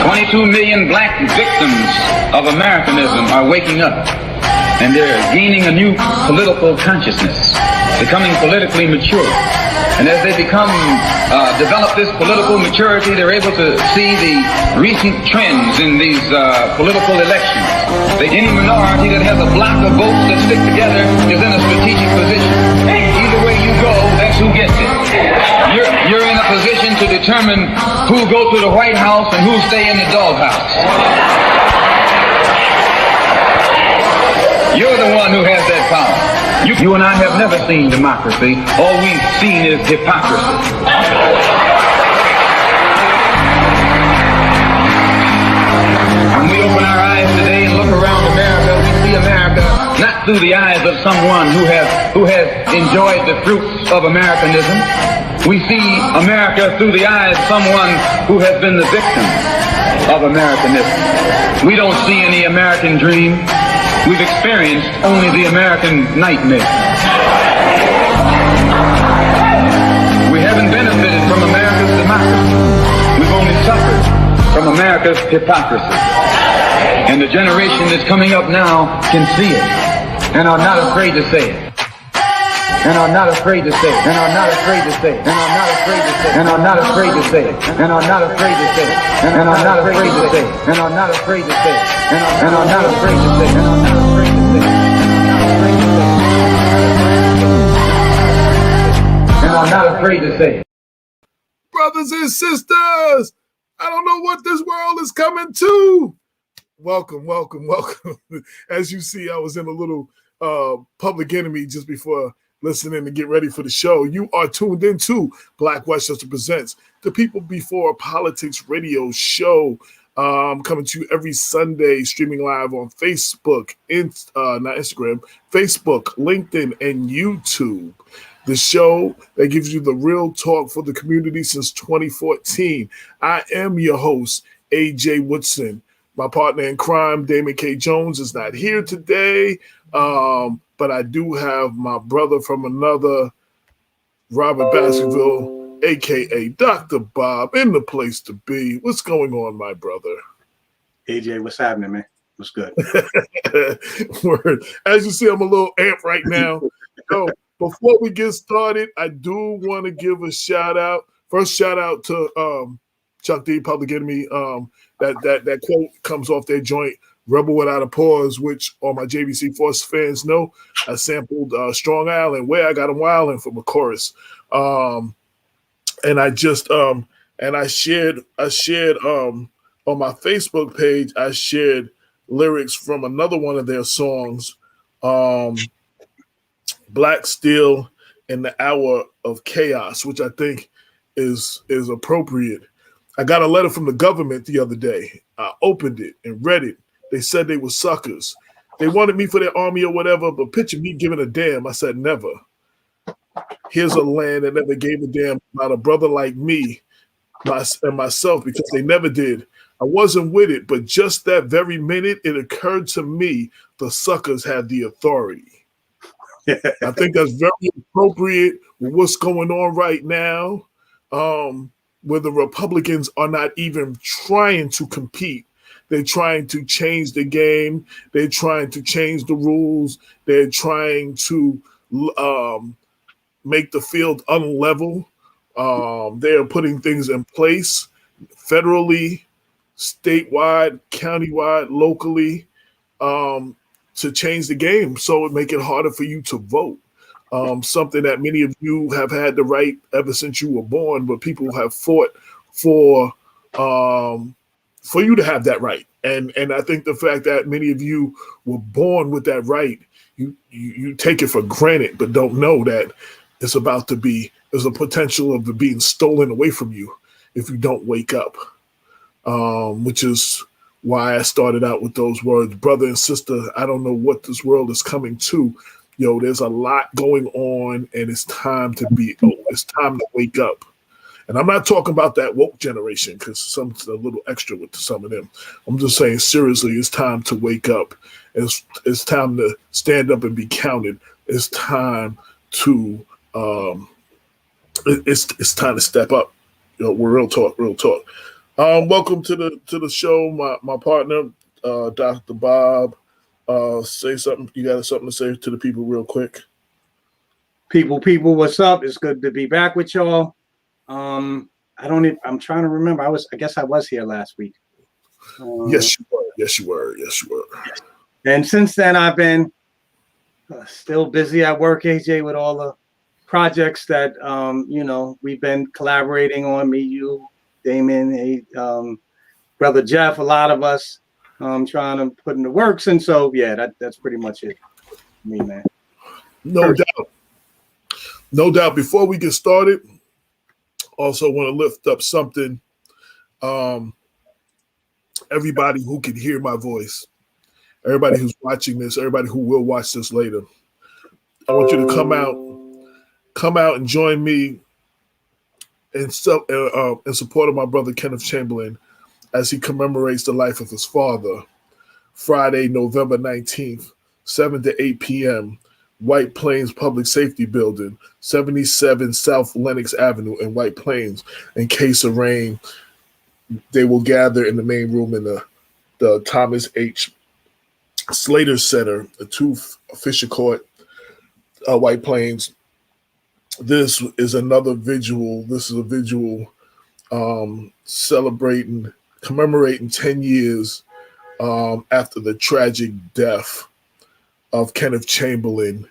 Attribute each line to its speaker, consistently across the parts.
Speaker 1: 22 million black victims of Americanism are waking up, and they're gaining a new political consciousness, becoming politically mature. And as they develop this political maturity, they're able to see the recent trends in these political elections. Any minority that has a block of votes that stick together is in a strategic position. Either way you go, that's who gets it. You're in a position to determine who go to the White House and who stay in the doghouse. You're the one who has that power. You and I have never seen democracy. All we've seen is hypocrisy. When we open our eyes today and look around America, we see America not through the eyes of someone who has enjoyed the fruits of Americanism. We see America through the eyes of someone who has been the victim of Americanism. We don't see any American dream. We've experienced only the American nightmare. We haven't benefited from America's democracy. We've only suffered from America's hypocrisy. And the generation that's coming up now can see it and are not afraid to say it. And are not afraid to say it. And are not afraid to say it. And are not afraid to say it. And are not afraid to say it. And are not afraid to say it. And are not afraid to say it. And are not afraid to say it. And are not afraid to say it. And are not afraid to say it. And are not afraid to say it.
Speaker 2: Brothers and sisters, I don't know what this world is coming to. Welcome, welcome, welcome. As you see, I was in a little Public Enemy just before listening to get ready for the show. You are tuned into Black Westchester Presents, the People Before Politics radio show, coming to you every Sunday, streaming live on Facebook, not Instagram, Facebook, LinkedIn, and YouTube. The show that gives you the real talk for the community since 2014. I am your host, AJ Woodson. My partner in crime, Damon K. Jones, is not here today. But I do have my brother from another, Robert Baskerville, a.k.a. Dr. Bob, in the place to be. What's going on, my brother?
Speaker 3: AJ, what's happening, man? What's good?
Speaker 2: Word. As you see, I'm a little amped right now. So before we get started, I do want to give a shout out. First, shout out to Chuck D, Public Enemy. That quote comes off their joint, Rebel Without a Pause, which all my JVC Force fans know. I sampled Strong Island, Where I Got 'Em Wildin' from a chorus. And I just and I shared on my Facebook page, I shared lyrics from another one of their songs, Black Steel in the Hour of Chaos, which I think is appropriate. I got a letter from the government the other day. I opened it and read it. They said they were suckers. They wanted me for their army or whatever, but picture me giving a damn. I said, never. Here's a land that never gave a damn about a brother like me and myself, because they never did. I wasn't with it, but just that very minute, it occurred to me the suckers had the authority. I think that's very appropriate with what's going on right now, where the Republicans are not even trying to compete. They're trying to change the game. They're trying to change the rules. They're trying to make the field unlevel. They're putting things in place federally, statewide, countywide, locally, to change the game so it make it harder for you to vote. Something that many of you have had the right ever since you were born, but people have fought for you to have that right. And I think the fact that many of you were born with that right, you take it for granted, but don't know that it's about to be, there's a potential of it being stolen away from you if you don't wake up, which is why I started out with those words, brother and sister. I don't know what this world is coming to. Yo, there's a lot going on, and it's time to it's time to wake up. And I'm not talking about that woke generation, because some's a little extra with some of them. I'm just saying, seriously, it's time to wake up. It's time to stand up and be counted. It's time to it's time to step up. You know, real talk. Welcome to the show, my partner, Dr. Bob. Say something. You got something to say to the people real quick?
Speaker 3: People, what's up? It's good to be back with y'all. I'm trying to remember. I guess I was here last week.
Speaker 2: Yes, you were. Yes, you were. Yes, you were.
Speaker 3: And since then, I've been still busy at work, AJ, with all the projects that we've been collaborating on. Me, you, Damon, brother Jeff, a lot of us trying to put in the works. And so, yeah, that's pretty much it for me, man.
Speaker 2: No doubt. No doubt. Before we get started, also want to lift up something. Everybody who can hear my voice, everybody who's watching this, everybody who will watch this later, I want you to come out and join me in support of my brother Kenneth Chamberlain as he commemorates the life of his father. Friday, November 19th, 7 to 8 p.m., White Plains Public Safety Building, 77 South Lenox Avenue in White Plains. In case of rain, they will gather in the main room in the Thomas H. Slater Center, the 2 Fisher Court, White Plains. This is another visual. This is a visual commemorating 10 years after the tragic death of Kenneth Chamberlain,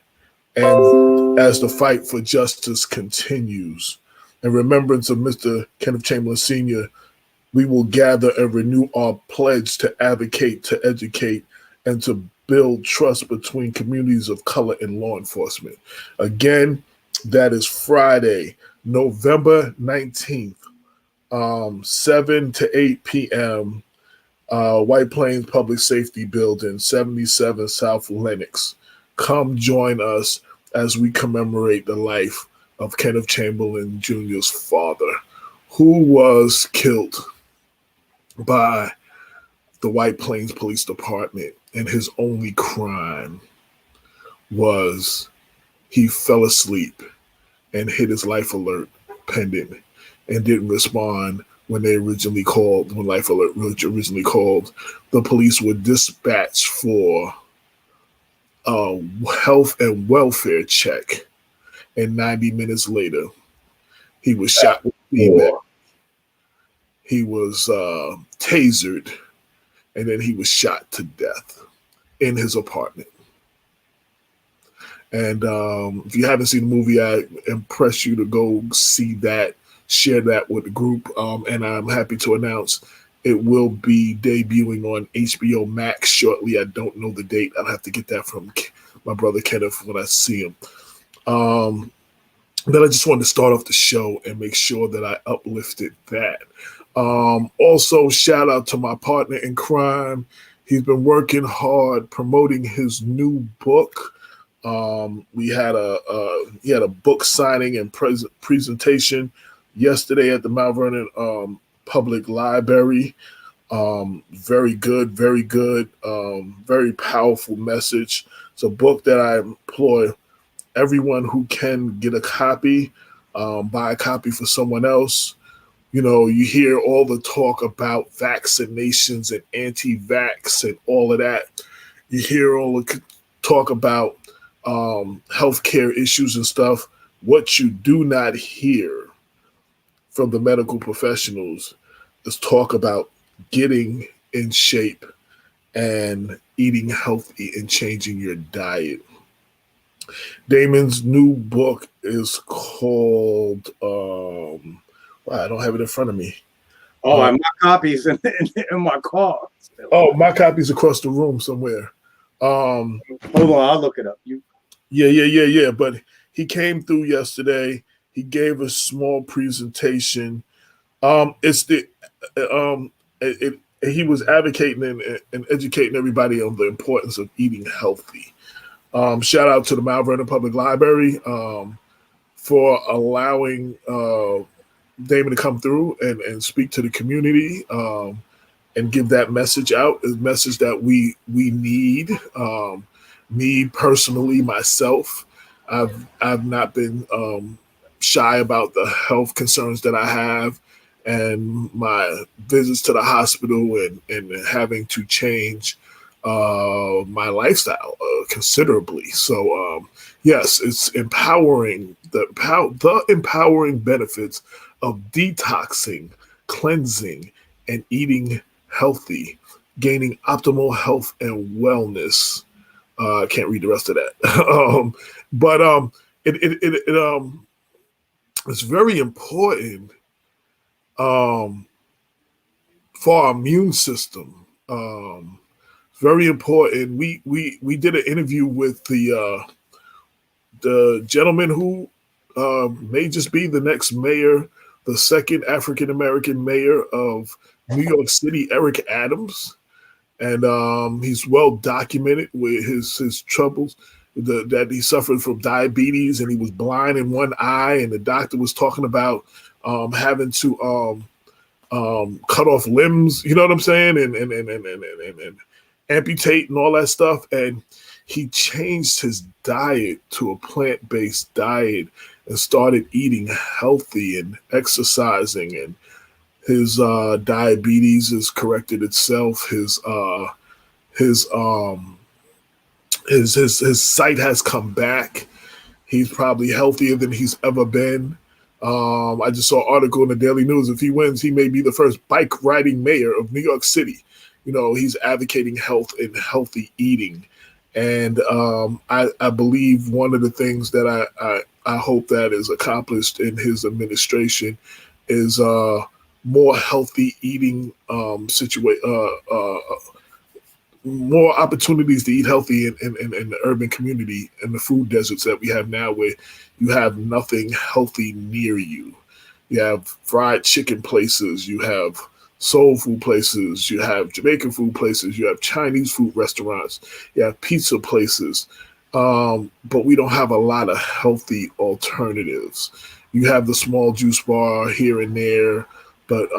Speaker 2: and as the fight for justice continues. In remembrance of Mr. Kenneth Chamberlain Sr., we will gather and renew our pledge to advocate, to educate, and to build trust between communities of color and law enforcement. Again, that is Friday, November 19th, 7 to 8 p.m., White Plains Public Safety Building, 77 South Lenox. Come join us as we commemorate the life of Kenneth Chamberlain Jr.'s father, who was killed by the White Plains Police Department, and his only crime was he fell asleep and hit his life alert pendant and didn't respond when life alert originally called. The police were dispatched for a health and welfare check, and 90 minutes later, he was shot with feedback. He was tasered, and then he was shot to death in his apartment. And if you haven't seen the movie, I impress you to go see that, share that with the group. And I'm happy to announce it will be debuting on HBO Max shortly. I don't know the date. I'll have to get that from my brother Kenneth when I see him. Then I just wanted to start off the show and make sure that I uplifted that. Also, shout out to my partner in crime. He's been working hard promoting his new book. He had a book signing and presentation yesterday at the Mount Vernon Public Library. Very good, very powerful message. It's a book that I implore everyone who can get a copy, buy a copy for someone else. You know, you hear all the talk about vaccinations and anti-vax and all of that. You hear all the talk about healthcare issues and stuff. What you do not hear from the medical professionals is talk about getting in shape and eating healthy and changing your diet. Damon's new book is called, I don't have it in front of me.
Speaker 3: Oh, my copy's in my car.
Speaker 2: Oh, my copy's across the room somewhere.
Speaker 3: Hold on, I'll look it up.
Speaker 2: Yeah. But he came through yesterday. He gave a small presentation. He was advocating and educating everybody on the importance of eating healthy. Shout out to the Mount Vernon Public Library for allowing Damon to come through and speak to the community and give that message out, a message that we need. Me personally, myself, I've not been shy about the health concerns that I have and my visits to the hospital and having to change my lifestyle considerably. So yes, it's empowering the empowering benefits of detoxing, cleansing, and eating healthy, gaining optimal health and wellness. I can't read the rest of that, but it's very important um, for our immune system. Very important. We did an interview with the gentleman who may just be the next mayor, the second African American mayor of New York City, Eric Adams, and he's well documented with his troubles. That he suffered from diabetes and he was blind in one eye, and the doctor was talking about having to cut off limbs. You know what I'm saying? And amputate and all that stuff. And he changed his diet to a plant-based diet and started eating healthy and exercising, and his diabetes has corrected itself. His sight has come back. He's probably healthier than he's ever been. I just saw an article in the Daily News. If he wins, he may be the first bike riding mayor of New York City. You know, he's advocating health and healthy eating. And I believe one of the things that I hope that is accomplished in his administration is more healthy eating more opportunities to eat healthy in the urban community and the food deserts that we have now, where you have nothing healthy near you. You have fried chicken places, you have soul food places, you have Jamaican food places, you have Chinese food restaurants, you have pizza places, but we don't have a lot of healthy alternatives. You have the small juice bar here and there, but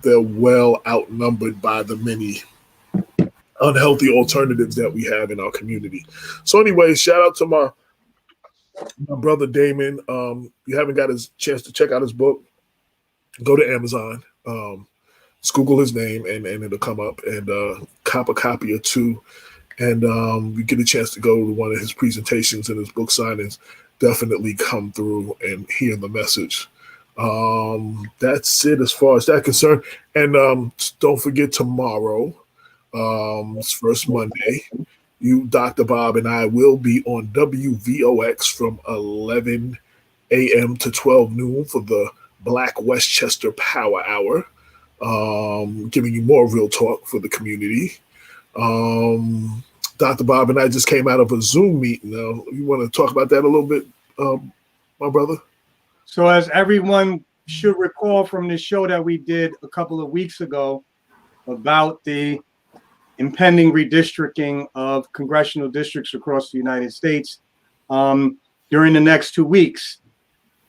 Speaker 2: they're well outnumbered by the many unhealthy alternatives that we have in our community. So anyway, shout out to my brother Damon. You haven't got a chance to check out his book, go to Amazon, just Google his name and it'll come up, and cop a copy or two. And you get a chance to go to one of his presentations and his book signings, definitely come through and hear the message. That's it as far as that concerned. And don't forget tomorrow, it's first Monday. You, Dr. Bob, and I will be on WVOX from 11 a.m. to 12 noon for the Black Westchester Power Hour, giving you more real talk for the community. Dr. Bob and I just came out of a Zoom meeting. You want to talk about that a little bit, my brother?
Speaker 3: So as everyone should recall from the show that we did a couple of weeks ago about the impending redistricting of congressional districts across the United States, during the next 2 weeks,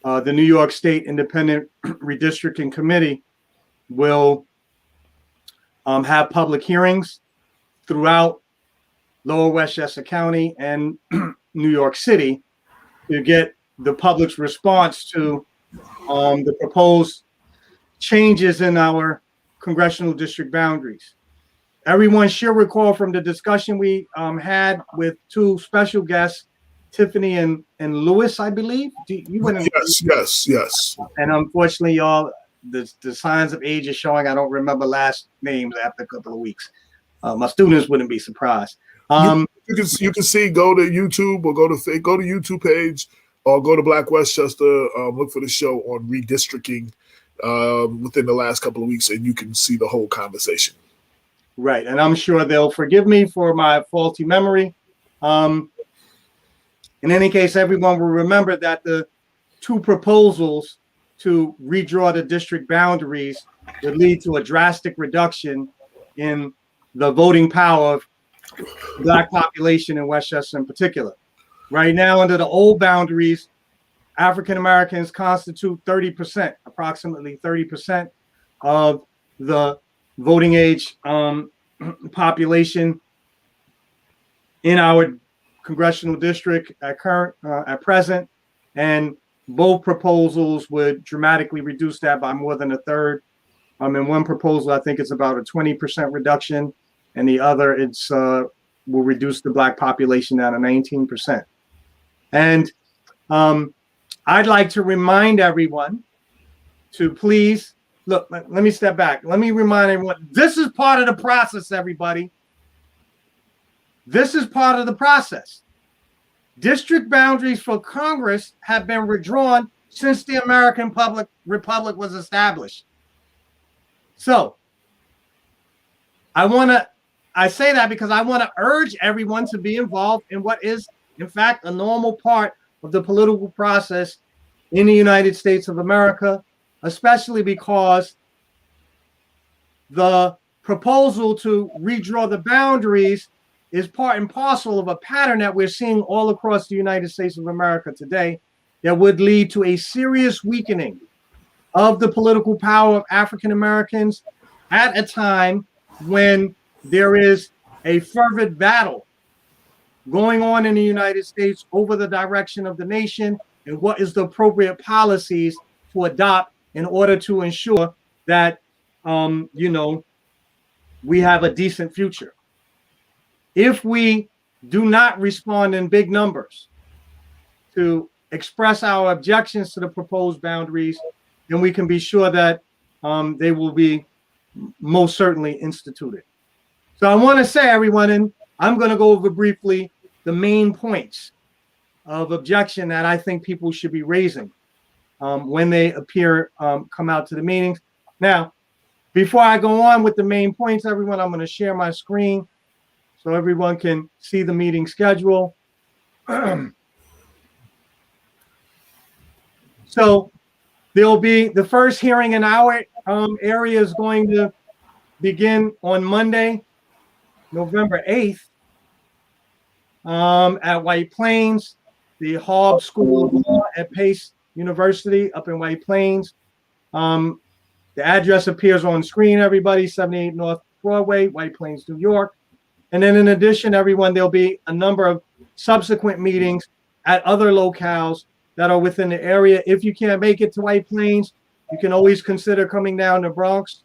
Speaker 3: the New York State Independent Redistricting Committee will have public hearings throughout Lower Westchester County and New York City to get the public's response to the proposed changes in our congressional district boundaries. Everyone should recall from the discussion we had with two special guests, Tiffany and Lewis, I believe.
Speaker 2: Yes.
Speaker 3: And unfortunately, y'all, the signs of age is showing. I don't remember last names after a couple of weeks. My students wouldn't be surprised.
Speaker 2: You can see. Go to YouTube or go to YouTube page or go to Black Westchester. Look for the show on redistricting within the last couple of weeks, and you can see the whole conversation.
Speaker 3: Right, and I'm sure they'll forgive me for my faulty memory. In any case, everyone will remember that the two proposals to redraw the district boundaries would lead to a drastic reduction in the voting power of the Black population in Westchester in particular. Right now, under the old boundaries, African Americans constitute 30%, approximately 30% of the voting age population in our congressional district at present, and both proposals would dramatically reduce that by more than a third. In one proposal, I think it's about a 20% reduction, and the other, it's will reduce the Black population down to 19%. And I'd like to remind everyone to please look. Let me step back. Let me remind everyone, this is part of the process, everybody. This is part of the process. District boundaries for Congress have been redrawn since the American Republic was established. So I say that because I want to urge everyone to be involved in what is, in fact, a normal part of the political process in the United States of America, especially because the proposal to redraw the boundaries is part and parcel of a pattern that we're seeing all across the United States of America today that would lead to a serious weakening of the political power of African Americans at a time when there is a fervent battle going on in the United States over the direction of the nation and what is the appropriate policies to adopt in order to ensure that, we have a decent future. If we do not respond in big numbers to express our objections to the proposed boundaries, then we can be sure that they will be most certainly instituted. So I want to say, everyone, and I'm going to go over briefly the main points of objection that I think people should be raising when they come out to the meetings. Now, before I go on with the main points, everyone, I'm going to share my screen so everyone can see the meeting schedule. So there'll be the first hearing in our area is going to begin on Monday, November 8th, at White Plains, the Hobbs School of Law at Pace University up in White Plains. The address appears on screen, everybody, 78 North Broadway, White Plains, New York. And then in addition, everyone, there'll be a number of subsequent meetings at other locales that are within the area. If you can't make it to White Plains, you can always consider coming down to Bronx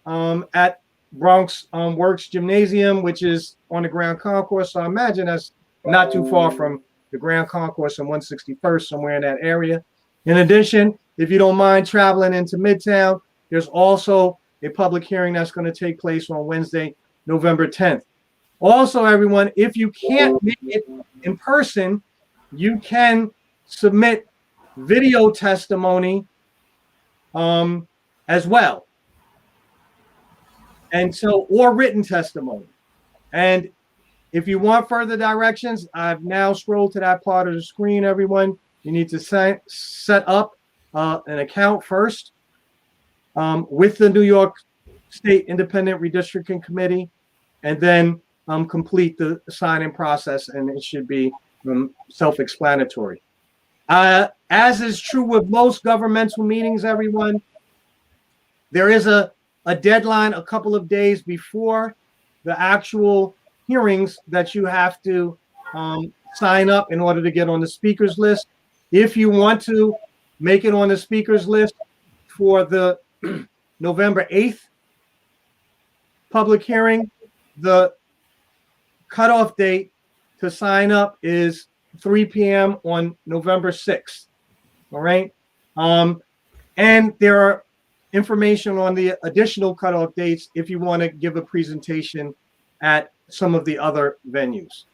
Speaker 3: at Bronx Works Gymnasium, which is on the Grand Concourse. So I imagine that's not too far from the Grand Concourse on 161st, somewhere in that area. In addition, if you don't mind traveling into Midtown, there's also a public hearing that's going to take place on Wednesday, November 10th. Also, everyone, if you can't make it in person, you can submit video testimony as well. And so, or written testimony. And if you want further directions, I've now scrolled to that part of the screen, everyone. You need to set up an account first with the New York State Independent Redistricting Committee, and then complete the sign-in process, and it should be self-explanatory. As is true with most governmental meetings, everyone, there is a deadline a couple of days before the actual hearings that you have to sign up in order to get on the speakers list. If you want to make it on the speakers list for the November 8th public hearing, the cutoff date to sign up is 3 p.m. on November 6th. All right. And there are information on the additional cutoff dates if you want to give a presentation at some of the other venues.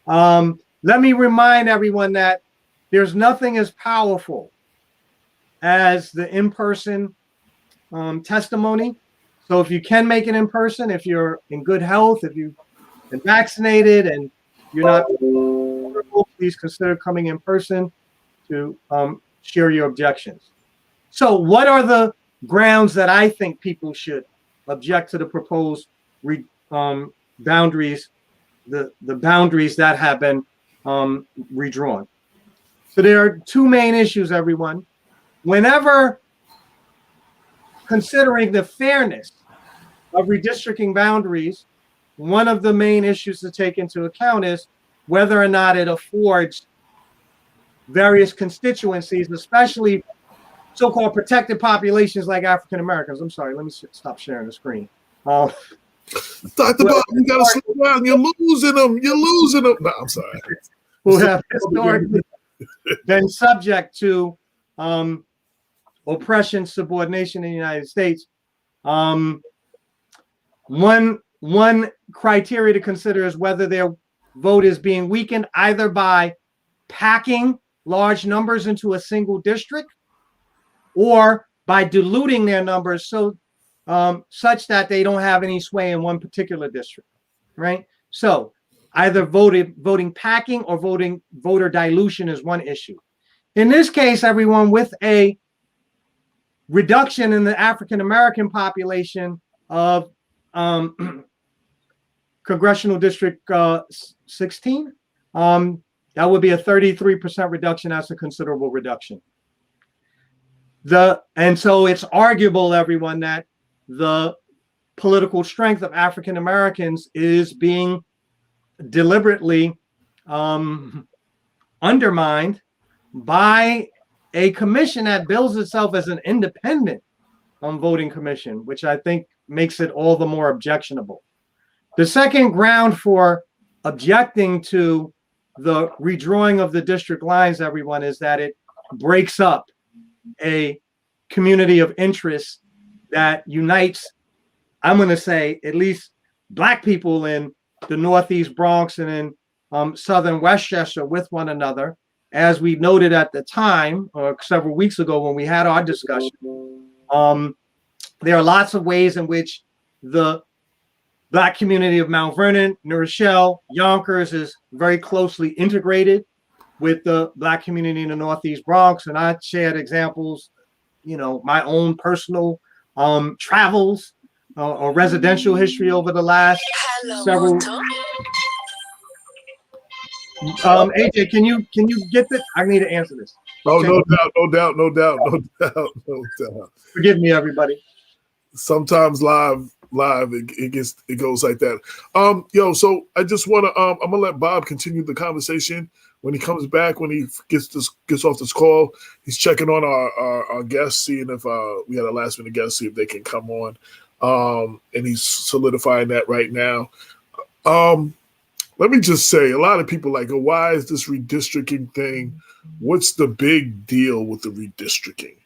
Speaker 3: Let me remind everyone that there's nothing as powerful as the in-person testimony. So if you can make it in person, if you're in good health, if you've been vaccinated and you're not, please consider coming in person to share your objections. So what are the grounds that I think people should object to the proposed boundaries, the boundaries that have been redrawn? So there are two main issues, everyone. Whenever considering the fairness of redistricting boundaries, one of the main issues to take into account is whether or not it affords various constituencies, especially so-called protected populations like African Americans. I'm sorry, let me stop sharing the screen.
Speaker 2: Dr. Bob, you gotta slow down. You're losing them. You're losing them. No, I'm sorry.
Speaker 3: Who have historically been subject to oppression, subordination in the United States. One criteria to consider is whether their vote is being weakened either by packing large numbers into a single district or by diluting their numbers such that they don't have any sway in one particular district, right? So either voting packing or voter dilution is one issue. In this case, everyone, with a reduction in the African American population of Congressional District 16, that would be a 33% reduction. That's a considerable reduction. And so it's arguable, everyone, that the political strength of African Americans is being deliberately undermined by a commission that bills itself as an independent voting commission, which I think makes it all the more objectionable. The second ground for objecting to the redrawing of the district lines, everyone, is that it breaks up a community of interest that unites, I'm going to say, at least Black people in the Northeast Bronx and in Southern Westchester with one another. As we noted at the time, several weeks ago when we had our discussion, there are lots of ways in which the Black community of Mount Vernon, New Rochelle, Yonkers is very closely integrated with the Black community in the Northeast Bronx. And I shared examples, my own personal travels or residential history over the last several. AJ, can you get this? I need to answer this.
Speaker 2: Okay. No doubt.
Speaker 3: Forgive me, everybody.
Speaker 2: Sometimes live it goes like that. So I just want to I'm gonna let Bob continue the conversation when he comes back. When he gets off this call, he's checking on our guests, seeing if we had a last minute guest, see if they can come on. And he's solidifying that right now. Let me just say, a lot of people like, why is this redistricting thing? What's the big deal with the redistricting?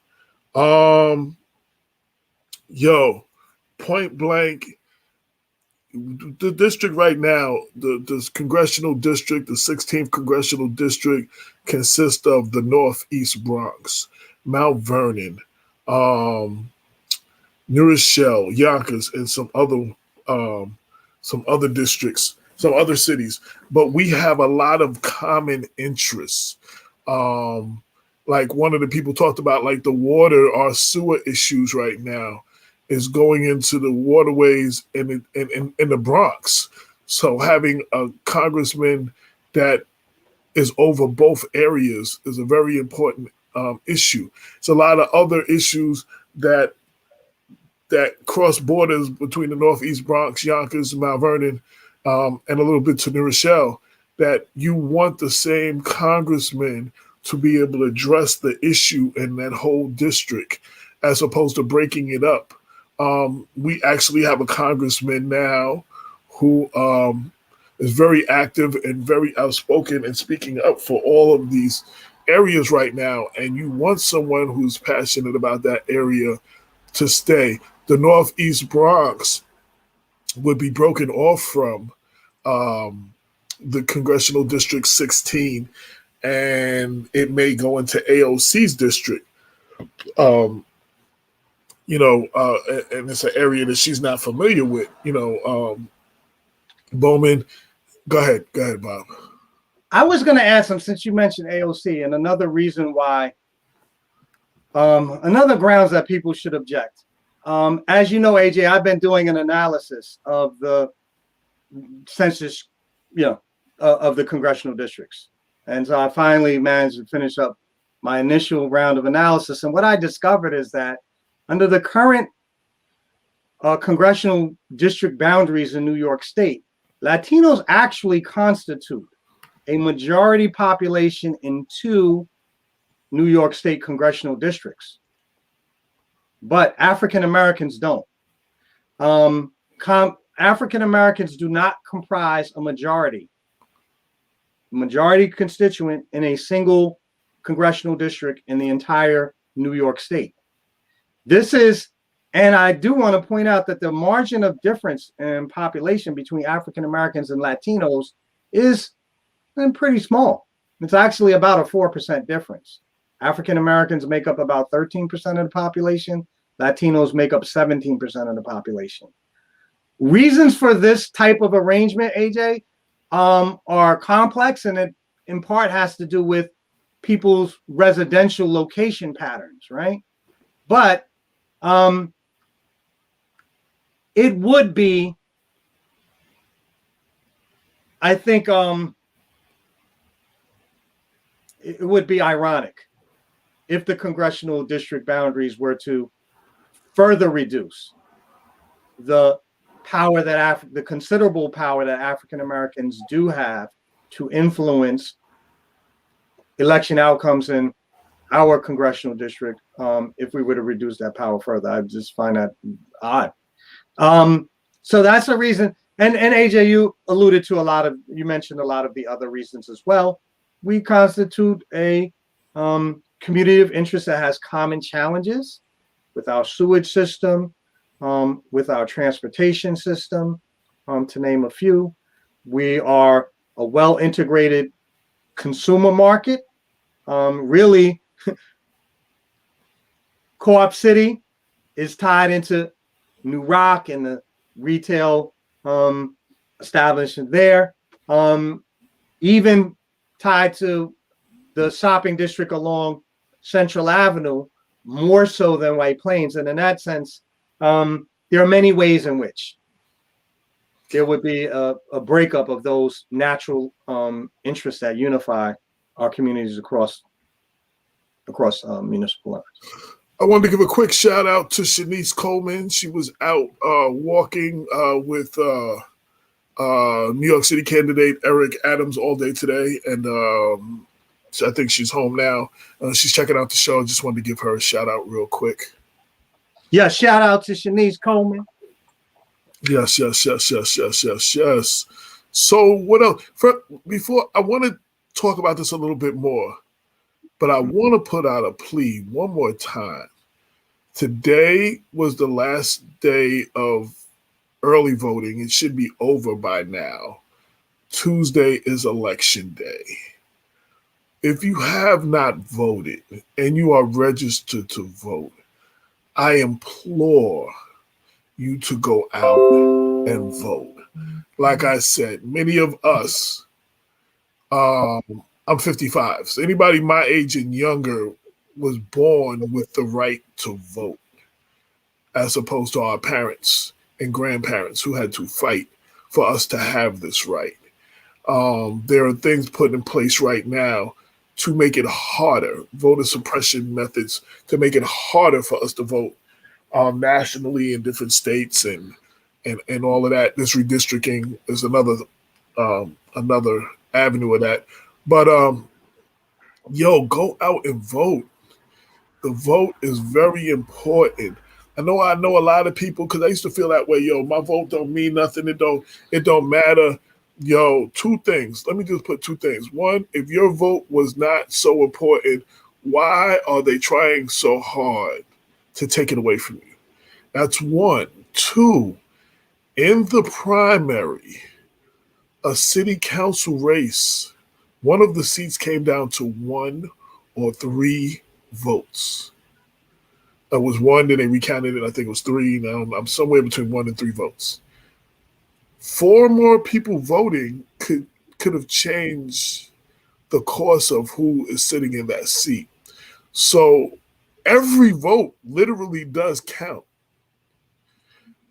Speaker 2: Point blank, the district right now, the congressional district, the 16th congressional district, consists of the Northeast Bronx, Mount Vernon, New Rochelle, Yonkers, and some other districts, some other cities. But we have a lot of common interests. Like one of the people talked about, like the water, our sewer issues right now is going into the waterways in the Bronx. So having a congressman that is over both areas is a very important issue. It's a lot of other issues that cross borders between the Northeast Bronx, Yonkers, Mount Vernon, and a little bit to New Rochelle, that you want the same congressman to be able to address the issue in that whole district as opposed to breaking it up. We actually have a congressman now who is very active and very outspoken and speaking up for all of these areas right now. And you want someone who's passionate about that area to stay. The Northeast Bronx would be broken off from the Congressional District 16, and it may go into AOC's district. And it's an area that she's not familiar with. Bowman, go ahead, Bob.
Speaker 3: I was going to ask him, since you mentioned AOC, and another reason why, another grounds that people should object. As you know, AJ, I've been doing an analysis of the census, of the congressional districts. And so I finally managed to finish up my initial round of analysis. And what I discovered is that under the current congressional district boundaries in New York State, Latinos actually constitute a majority population in 2 New York State congressional districts, but African Americans don't. African Americans do not comprise a majority constituent in a single congressional district in the entire New York State. This is, and I do want to point out that the margin of difference in population between African Americans and Latinos is pretty small. It's actually about a 4% difference. African Americans make up about 13% of the population. Latinos make up 17% of the population. Reasons for this type of arrangement, AJ, are complex, and it in part has to do with people's residential location patterns, right? But it would be, I think, it would be ironic if the congressional district boundaries were to further reduce the power that the considerable power that African Americans do have to influence election outcomes in our congressional district. If we were to reduce that power further, I just find that odd. So that's a reason. And AJ, you alluded to you mentioned a lot of the other reasons as well. We constitute a community of interest that has common challenges with our sewage system, with our transportation system, to name a few. We are a well-integrated consumer market. Really, Co-op City is tied into New Rock and the retail establishment there. Even tied to the shopping district along Central Avenue, more so than White Plains. And in that sense, there are many ways in which there would be a breakup of those natural interests that unify our communities across municipal lines.
Speaker 2: I wanted to give a quick shout out to Shanice Coleman. She was out walking with New York City candidate Eric Adams all day today, and so I think she's home now. She's checking out the show. Just wanted to give her a shout out real quick.
Speaker 3: Yeah, shout out to Shanice Coleman.
Speaker 2: Yes. So what else? Before I want to talk about this a little bit more, but I want to put out a plea one more time. Today was the last day of early voting. It should be over by now. Tuesday is election day. If you have not voted and you are registered to vote, I implore you to go out and vote. Like I said, many of us, I'm 55. So anybody my age and younger was born with the right to vote, as opposed to our parents and grandparents who had to fight for us to have this right. There are things put in place right now to make it harder, voter suppression methods to make it harder for us to vote nationally in different states and all of that. This redistricting is another avenue of that. But go out and vote. The vote is very important. I know a lot of people, because I used to feel that way. My vote don't mean nothing. It don't matter. Two things. Let me just put two things. One, if your vote was not so important, why are they trying so hard to take it away from you? That's one. Two, in the primary, a city council race, one of the seats came down to 1 or 3 votes. It was 1, then they recounted it. I think it was 3. Now I'm somewhere between 1 and 3 votes. 4 more people voting could have changed the course of who is sitting in that seat. So every vote literally does count.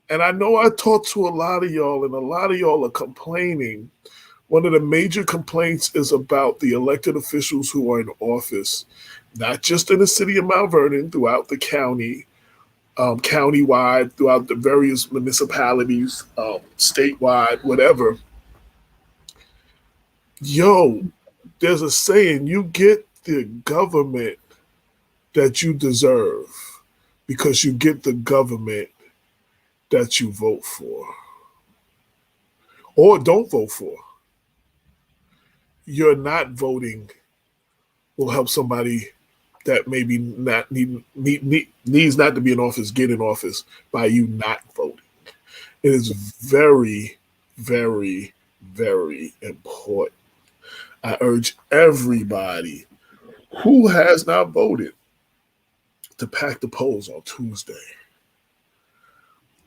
Speaker 2: And I know I talked to a lot of y'all, and a lot of y'all are complaining. One of the major complaints is about the elected officials who are in office, not just in the city of Mount Vernon, throughout the county, countywide, throughout the various municipalities, statewide, whatever. Yo, there's a saying, you get the government that you deserve because you get the government that you vote for or don't vote for. You're not voting will help somebody that maybe not needs not to be in office get in office by you not voting. It is very, very, very important. I urge everybody who has not voted to pack the polls on Tuesday.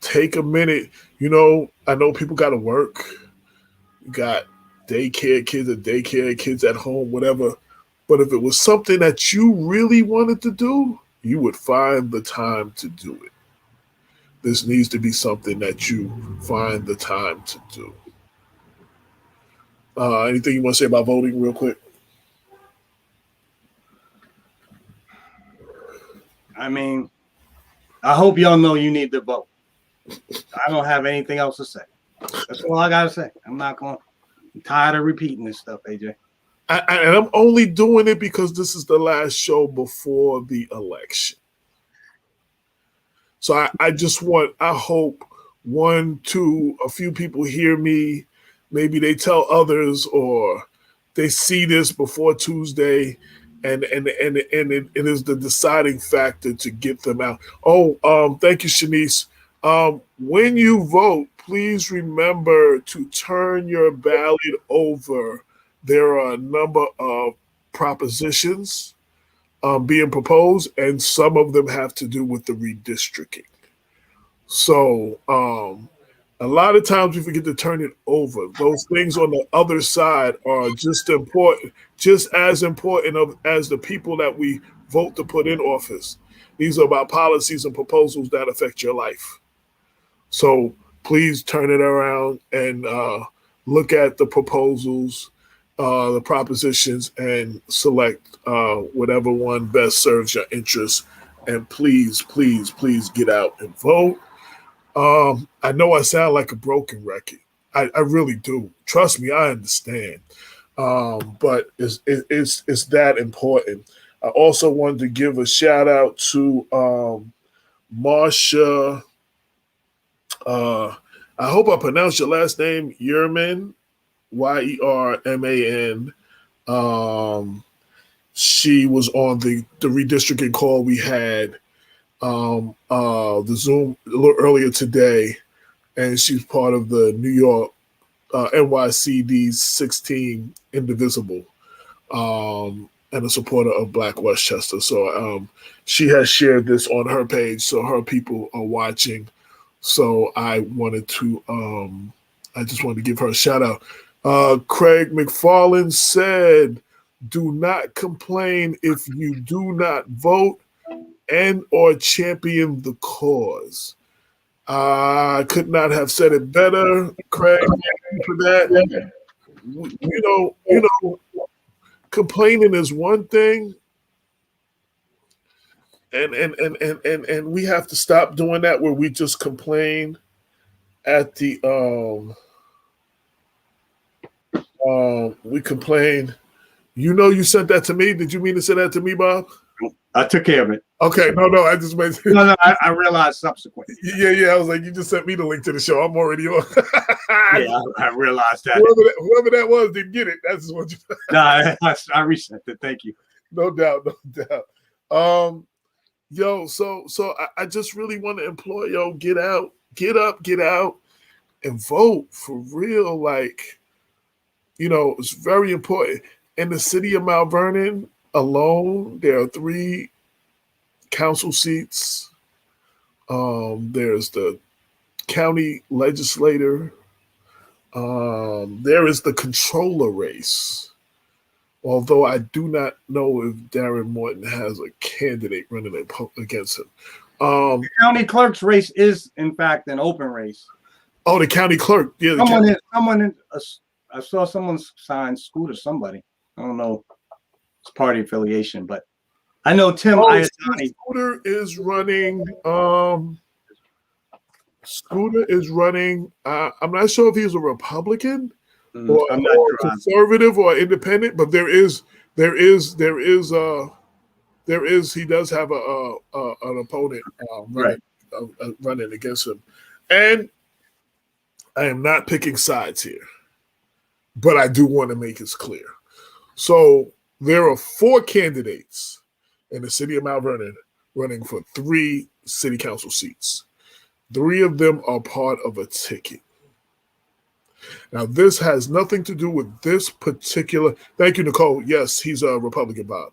Speaker 2: Take a minute. I know people got to work. You got daycare kids at daycare, kids at home, whatever. But if it was something that you really wanted to do, you would find the time to do it. This needs to be something that you find the time to do. Anything you want to say about voting real quick?
Speaker 3: I mean, I hope y'all know you need to vote. I don't have anything else to say. That's all I got to say. I'm tired of repeating this stuff, AJ.
Speaker 2: And I'm only doing it because this is the last show before the election. So I hope a few people hear me. Maybe they tell others or they see this before Tuesday and it is the deciding factor to get them out. Thank you, Shanice. When you vote, please remember to turn your ballot over. There are a number of propositions being proposed, and some of them have to do with the redistricting. So a lot of times we forget to turn it over. Those things on the other side are just as important as the people that we vote to put in office. These are about policies and proposals that affect your life. So please turn it around and look at the proposals, the propositions, and select whatever one best serves your interests. And please, please, please get out and vote. I know I sound like a broken record. I really do. Trust me, I understand. But it's that important. I also wanted to give a shout out to Marsha. I hope I pronounced your last name, Yerman, Yerman. She was on the redistricting call we had, the Zoom a little earlier today, and she's part of the New York NYCD's 16 Indivisible, and a supporter of Black Westchester. So she has shared this on her page, so her people are watching. So I just wanted to give her a shout out. Craig McFarland said, "Do not complain if you do not vote and or champion the cause." I could not have said it better, Craig. Thank you for that. You know, complaining is one thing, and we have to stop doing that where we just complain at the we complain. You sent that to me. Did you mean to send that to me, Bob?
Speaker 3: I took care of it.
Speaker 2: Okay, no, I just made.
Speaker 3: No, I realized subsequently.
Speaker 2: Yeah. I was like, you just sent me the link to the show. I'm already on.
Speaker 3: Yeah, I realized that.
Speaker 2: Whoever that was didn't get it. That's what you.
Speaker 3: No, I resent it. Thank you.
Speaker 2: No doubt. So I just really want to implore get out, and vote for real. Like, it's very important. In the city of Mount Vernon alone, there are 3 council seats. There's the county legislator. There is the controller race. Although I do not know if Darren Morton has a candidate running against him.
Speaker 3: The county clerk's race is, in fact, an open race.
Speaker 2: Oh, the county clerk. Yeah.
Speaker 3: I saw someone sign Scooter, somebody. I don't know his party affiliation, but I know Tim Iatani.
Speaker 2: Scooter is running. I'm not sure if he's a Republican,
Speaker 3: I'm not
Speaker 2: or
Speaker 3: sure.
Speaker 2: conservative or independent, but he does have an opponent
Speaker 3: Right.
Speaker 2: running against him, and I am not picking sides here, but I do want to make it clear. So there are 4 candidates in the city of Mount Vernon running for 3 city council seats. 3 of them are part of a ticket. Now, this has nothing to do with this particular. Thank you, Nicole. Yes, he's a Republican, Bob.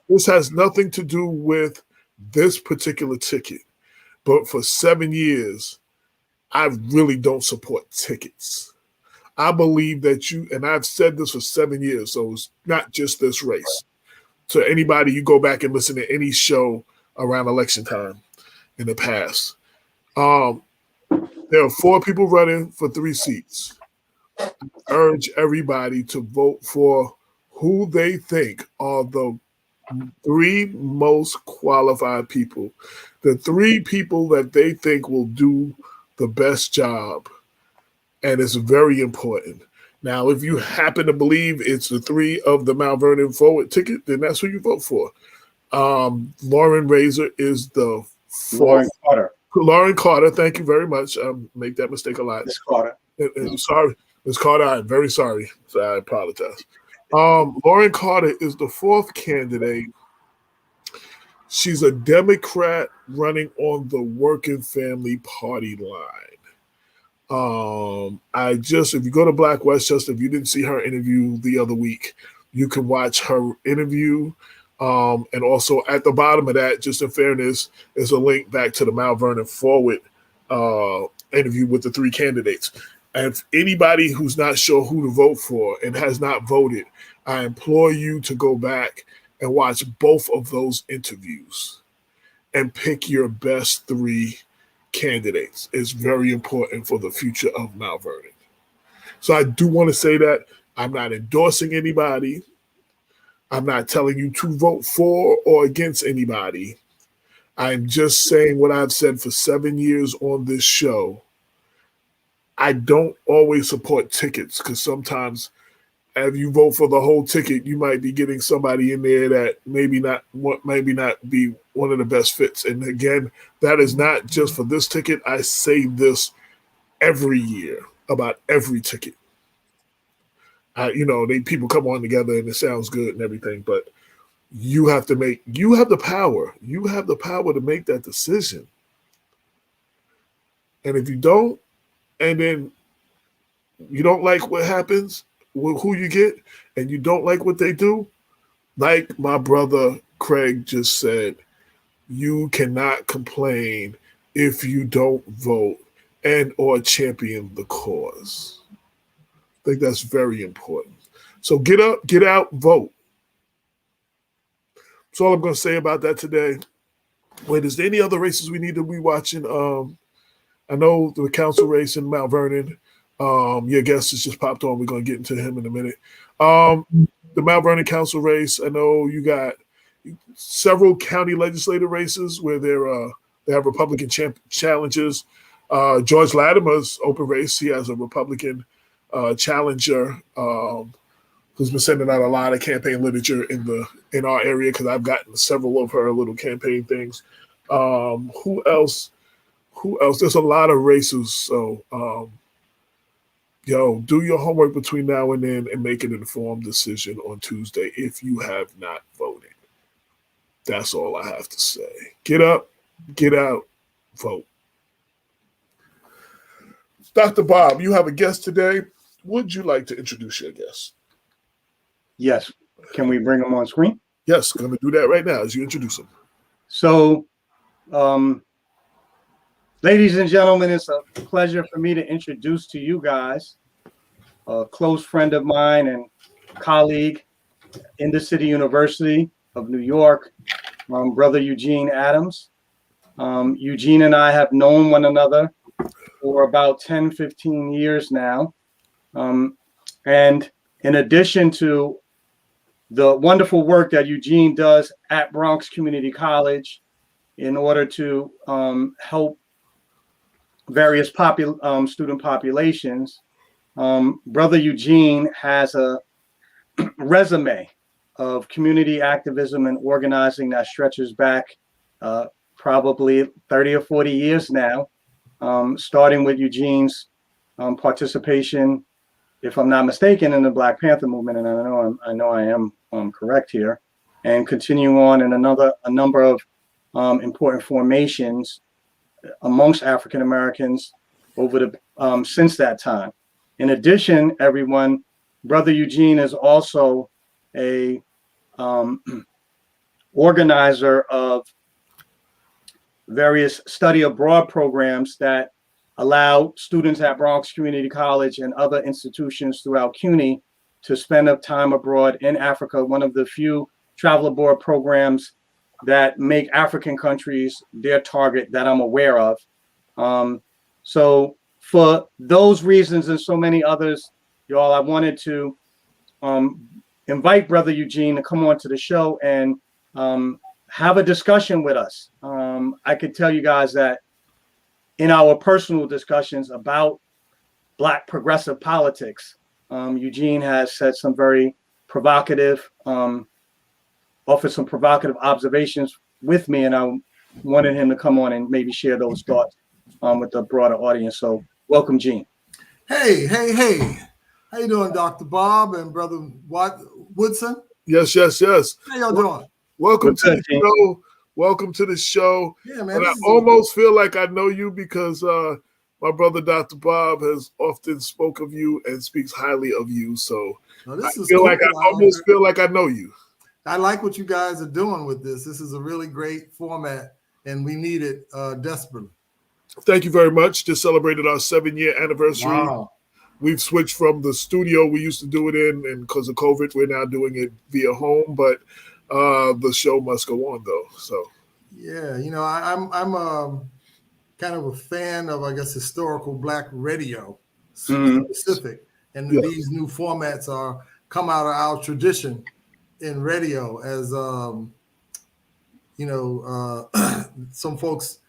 Speaker 2: This has nothing to do with this particular ticket. But for 7 years, I really don't support tickets. I believe that and I've said this for 7 years, so it's not just this race. So anybody, you go back and listen to any show around election time in the past. There are 4 people running for 3 seats. I urge everybody to vote for who they think are the 3 most qualified people, the 3 people that they think will do the best job. And it's very important. Now, if you happen to believe it's the 3 of the Mount Vernon forward ticket, then that's who you vote for. Lauren Razor is the 4th. Lauren Carter, thank you very much. Make that mistake a lot.
Speaker 3: Miss Carter.
Speaker 2: Sorry, Ms. Carter, I'm very sorry. So I apologize. Lauren Carter is the 4th candidate. She's a Democrat running on the Working Family Party line. If you go to Black Westchester, if you didn't see her interview the other week, you can watch her interview. And also at the bottom of that, just in fairness, is a link back to the Mount Vernon Forward interview with the 3 candidates. And if anybody who's not sure who to vote for and has not voted, I implore you to go back and watch both of those interviews and pick your best 3 candidates. It's very important for the future of Mount Vernon. So I do want to say that I'm not endorsing anybody. I'm not telling you to vote for or against anybody. I'm just saying what I've said for 7 years on this show. I don't always support tickets because sometimes if you vote for the whole ticket, you might be getting somebody in there that maybe not be one of the best fits. And again, that is not just for this ticket. I say this every year about every ticket. People come on together and it sounds good and everything, but you have the power. You have the power to make that decision. And if you don't, and then you don't like what happens with who you get, and you don't like what they do, like my brother Craig just said, you cannot complain if you don't vote and or champion the cause. I think that's very important. So get up, get out, vote. That's all I'm going to say about that today. Wait, is there any other races we need to be watching? I know the council race in Mount Vernon. Your guest has just popped on. We're going to get into him in a minute. The Mount Vernon council race, I know you got several county legislative races where they have Republican challenges. George Latimer's open race, he has a Republican challenger who's been sending out a lot of campaign literature in our area because I've gotten several of her little campaign things. Who else? There's a lot of races. So, do your homework between now and then and make an informed decision on Tuesday if you have not voted. That's all I have to say. Get up, get out, vote. Dr. Bob, you have a guest today. Would you like to introduce your guest?
Speaker 3: Yes. Can we bring him on screen?
Speaker 2: Yes, I'm going to do that right now as you introduce him.
Speaker 3: So, ladies and gentlemen, it's a pleasure for me to introduce to you guys a close friend of mine and colleague in the City University of New York, Brother Eugene Adams. Eugene and I have known one another for about 10, 15 years now. And in addition to the wonderful work that Eugene does at Bronx Community College in order to help various student populations, Brother Eugene has a resume of community activism and organizing that stretches back probably 30 or 40 years now, starting with Eugene's participation, if I'm not mistaken, in the Black Panther movement, and I know I am correct here, and continue on in a number of important formations amongst African Americans over the since that time. In addition, everyone, Brother Eugene is also a organizer of various study abroad programs that allow students at Bronx Community College and other institutions throughout CUNY to spend up time abroad in Africa, one of the few travel abroad programs that make African countries their target that I'm aware of. So for those reasons and so many others, y'all, I wanted to invite Brother Eugene to come on to the show and have a discussion with us. I could tell you guys that in our personal discussions about Black progressive politics, Eugene has said some very provocative, offered some provocative observations with me, and I wanted him to come on and maybe share those thoughts with the broader audience. So welcome, Gene.
Speaker 4: Hey. How you doing, Dr. Bob and Brother Woodson?
Speaker 2: Yes.
Speaker 4: How y'all doing?
Speaker 2: Welcome to the show. Welcome to the show.
Speaker 4: Yeah, man.
Speaker 2: And I almost feel like I know you because my brother, Dr. Bob, has often spoke of you and speaks highly of you. So I almost feel like I know you.
Speaker 4: I like what you guys are doing with this. This is a really great format, and we need it desperately.
Speaker 2: Thank you very much. Just celebrated our 7-year anniversary.
Speaker 4: Wow.
Speaker 2: We've switched from the studio we used to do it in, and because of COVID, we're now doing it via home. But the show must go on, though. So
Speaker 4: yeah, I'm kind of a fan of, I guess, historical Black radio, specific, and these new formats come out of our tradition in radio. As some folks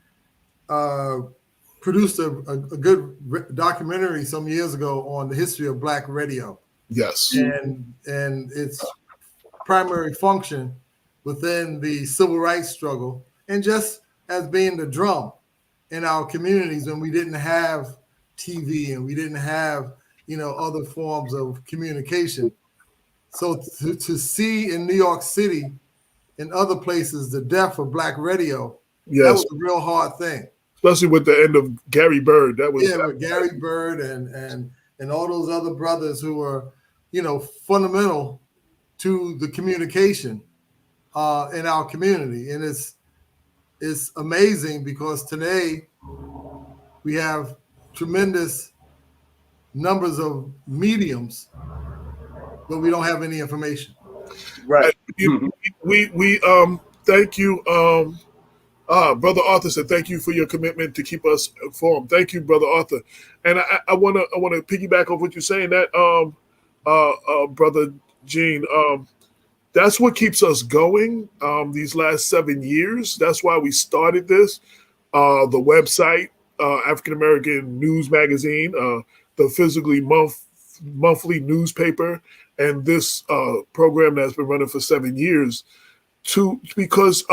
Speaker 4: produced a good documentary some years ago on the history of Black radio.
Speaker 2: Yes.
Speaker 4: And its primary function within the civil rights struggle, and just as being the drum in our communities when we didn't have TV and we didn't have, other forms of communication. So to see in New York City and other places the death of Black radio, that was a real hard thing.
Speaker 2: Especially with the end of Gary Bird.
Speaker 4: With Gary Bird and all those other brothers who were, fundamental to the communication in our community. And it's amazing because today we have tremendous numbers of mediums, but we don't have any information.
Speaker 2: Right. We thank you. Brother Arthur said, thank you for your commitment to keep us informed. Thank you, Brother Arthur. And I want to piggyback off what you're saying, that Brother Gene, that's what keeps us going these last 7 years. That's why we started this. The website, African American News Magazine, the physically monthly newspaper, and this program that's been running for 7 years. Because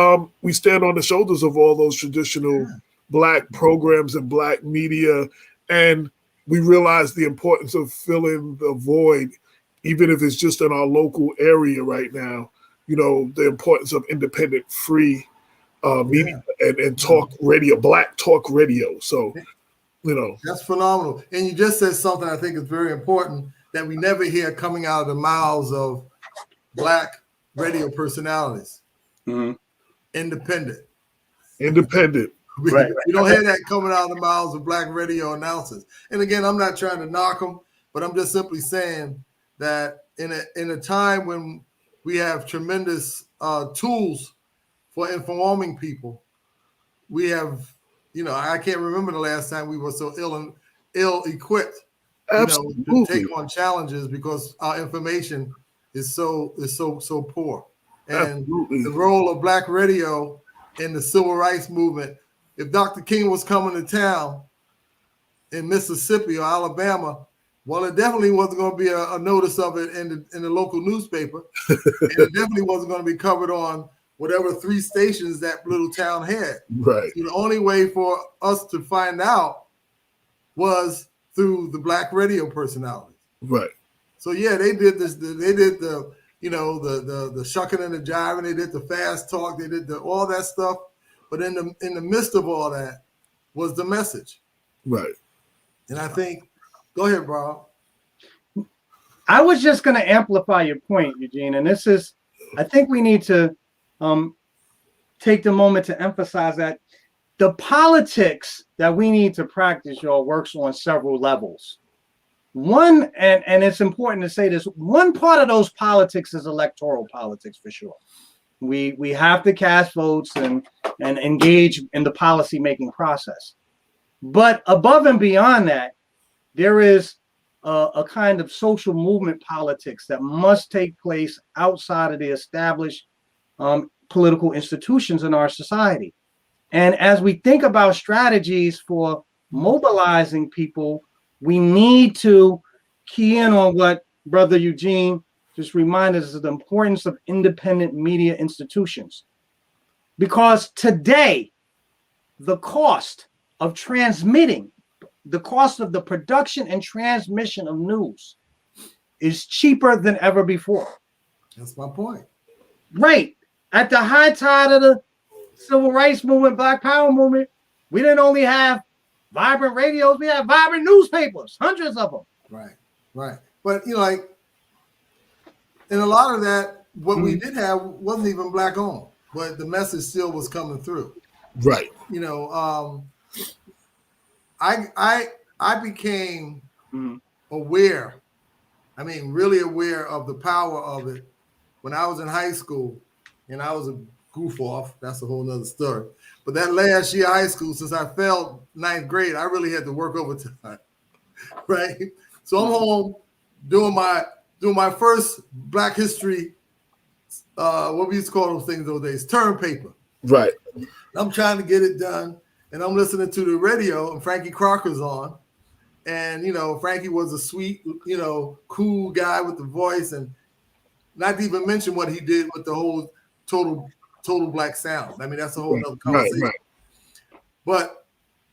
Speaker 2: we stand on the shoulders of all those traditional Black programs and Black media, and we realize the importance of filling the void, even if it's just in our local area right now. The importance of independent, free media and talk radio, Black talk radio. So,
Speaker 4: that's phenomenal. And you just said something I think is very important that we never hear coming out of the mouths of Black radio personalities.
Speaker 3: Mm-hmm.
Speaker 4: Independent.
Speaker 3: Right.
Speaker 4: You don't hear that coming out of the mouths of Black radio announcers. And again, I'm not trying to knock them, but I'm just simply saying that in a time when we have tremendous tools for informing people, we have, I can't remember the last time we were so ill equipped, to take on challenges because our information is so poor. And the role of Black radio in the civil rights movement. If Dr. King was coming to town in Mississippi or Alabama, Well, it definitely wasn't going to be a notice of it in the local newspaper. And it definitely wasn't going to be covered on whatever 3 stations that little town had.
Speaker 2: Right.
Speaker 4: So the only way for us to find out was through the black radio personalities.
Speaker 2: Right.
Speaker 4: So yeah, they did this. They did the the shucking and the jiving. They did the fast talk. They did all that stuff. But in the midst of all that was the message.
Speaker 2: Right.
Speaker 4: And I think, go ahead, Bob.
Speaker 3: I was just going to amplify your point, Eugene, and this is, I think we need to take the moment to emphasize that the politics that we need to practice, y'all, works on several levels. One, and it's important to say this, one part of those politics is electoral politics for sure. We have to cast votes and engage in the policy-making process. But above and beyond that, there is a kind of social movement politics that must take place outside of the established political institutions in our society. And as we think about strategies for mobilizing people, we need to key in on what Brother Eugene just reminded us of, the importance of independent media institutions. Because today, the cost of transmitting, the cost of the production and transmission of news is cheaper than ever before.
Speaker 4: That's my point.
Speaker 3: Right. At the high tide of the civil rights movement, Black Power movement, we didn't only have vibrant radios, we had vibrant newspapers, hundreds of them.
Speaker 4: Right, right. But, like, and a lot of that, what we did have wasn't even black owned, but the message still was coming through.
Speaker 2: Right.
Speaker 4: I became aware, really aware of the power of it when I was in high school, and I was a goof off. That's a whole nother story. But that last year of high school, since I failed 9th grade, I really had to work overtime, right? So I'm home doing my first Black History, what we used to call those things those days, term paper.
Speaker 2: Right.
Speaker 4: I'm trying to get it done, and I'm listening to the radio, and Frankie Crocker's on. And, Frankie was a sweet, cool guy with the voice, and not to even mention what he did with the whole total black sound. That's a whole other conversation. Right. But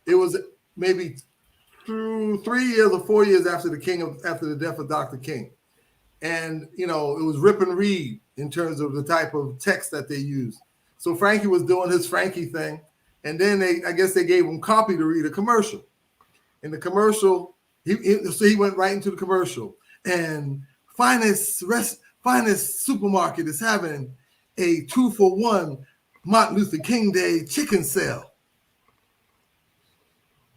Speaker 4: it was maybe 3 years or 4 years after the death of Dr. King. And, it was rip and read in terms of the type of text that they used. So Frankie was doing his Frankie thing. And then I guess they gave him copy to read a commercial. In the commercial, he went right into the commercial. And finest supermarket is having a 2-for-1 Martin Luther King Day chicken sale.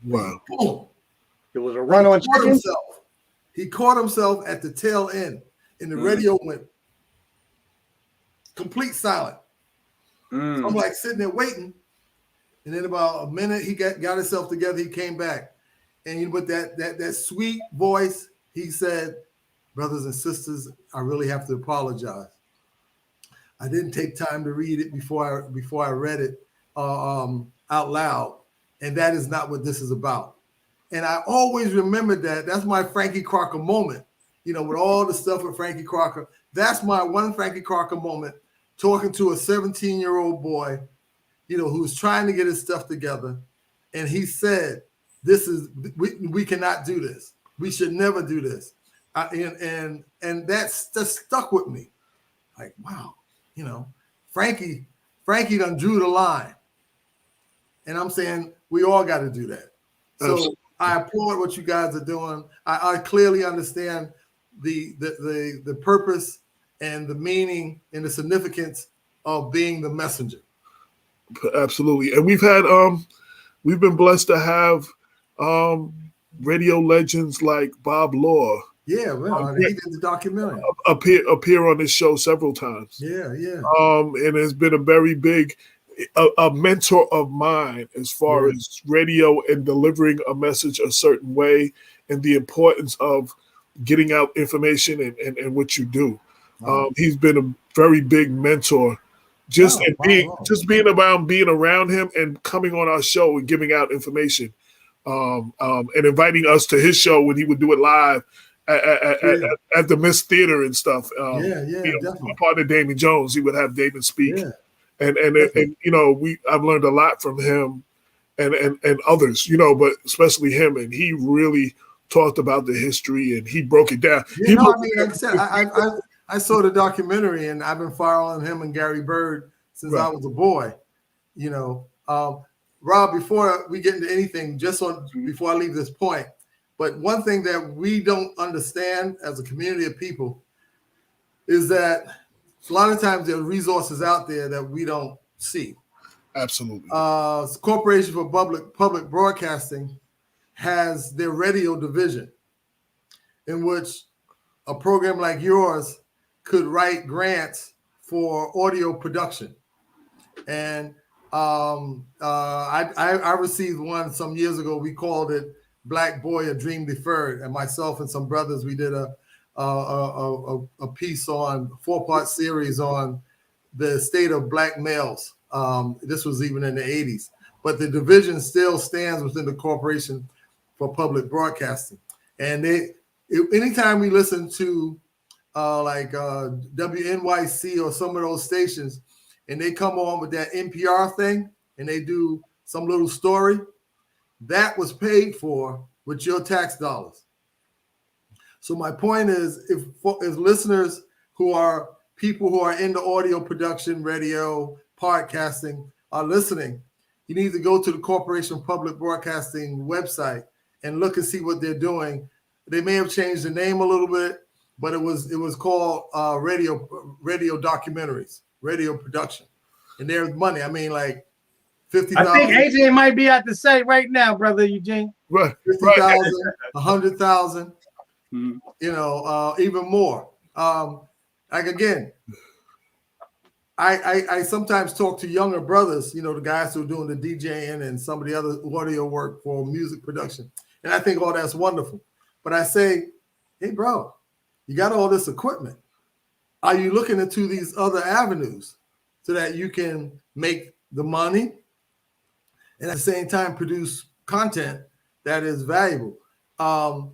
Speaker 2: Wow.
Speaker 4: Boom.
Speaker 3: It was a run on chicken.
Speaker 4: He caught himself at the tail end, and the radio went complete silent. So I'm like sitting there waiting, and then about a minute he got himself together. He came back, and with that sweet voice, he said, "Brothers and sisters, I really have to apologize. I didn't take time to read it before I read it out loud, and that is not what this is about." And I always remember that. That's my Frankie Crocker moment, with all the stuff with Frankie Crocker. That's my one Frankie Crocker moment, talking to a 17-year-old boy, who's trying to get his stuff together. And he said, we cannot do this. We should never do this. And that's stuck with me. Like, wow, Frankie done drew the line. And I'm saying we all got to do that. So absolutely. I applaud what you guys are doing. I clearly understand the purpose and the meaning and the significance of being the messenger.
Speaker 2: Absolutely. And we've been blessed to have radio legends like Bob Law.
Speaker 4: Yeah, well, he did the documentary.
Speaker 2: Appear on this show several times.
Speaker 4: Yeah.
Speaker 2: And has been a very big a mentor of mine as far as radio and delivering a message a certain way, and the importance of getting out information and what you do. Wow. He's been a very big mentor. Being around him and coming on our show and giving out information and inviting us to his show when he would do it live at the Miss Theater and stuff.
Speaker 4: Definitely.
Speaker 2: My partner Damon Jones, he would have Damon speak, and I've learned a lot from him and others, but especially him, and he really talked about the history and he broke it down.
Speaker 4: Like I said, I saw the documentary and I've been following him and Gary Bird since I was a boy. Rob, before we get into anything, before I leave this point, but one thing that we don't understand as a community of people is that a lot of times there are resources out there that we don't see.
Speaker 2: Absolutely.
Speaker 4: Corporation for Public Broadcasting has their radio division, in which a program like yours could write grants for audio production. And I received one some years ago. We called it Black Boy, A Dream Deferred. And myself and some brothers, we did a piece on 4-part series on the state of Black males. This was even in the 80s. But the division still stands within the Corporation for Public Broadcasting. And anytime we listen to WNYC or some of those stations, and they come on with that NPR thing, and they do some little story, that was paid for with your tax dollars. So my point is, if listeners who are people who are into audio production, radio, podcasting are listening, you need to go to the Corporation Public Broadcasting website and look and see what they're doing. They may have changed the name a little bit, but it was called radio documentaries, radio production. And there's money. I mean, like 50,000.
Speaker 3: I think AJ might be at the site right now, brother Eugene.
Speaker 2: Right.
Speaker 4: 50,000, 100,000, even more. Again, I sometimes talk to younger brothers, the guys who are doing the DJing and some of the other audio work for music production. And I think, oh, that's wonderful. But I say, hey, bro, you got all this equipment. Are you looking into these other avenues so that you can make the money and at the same time produce content that is valuable? And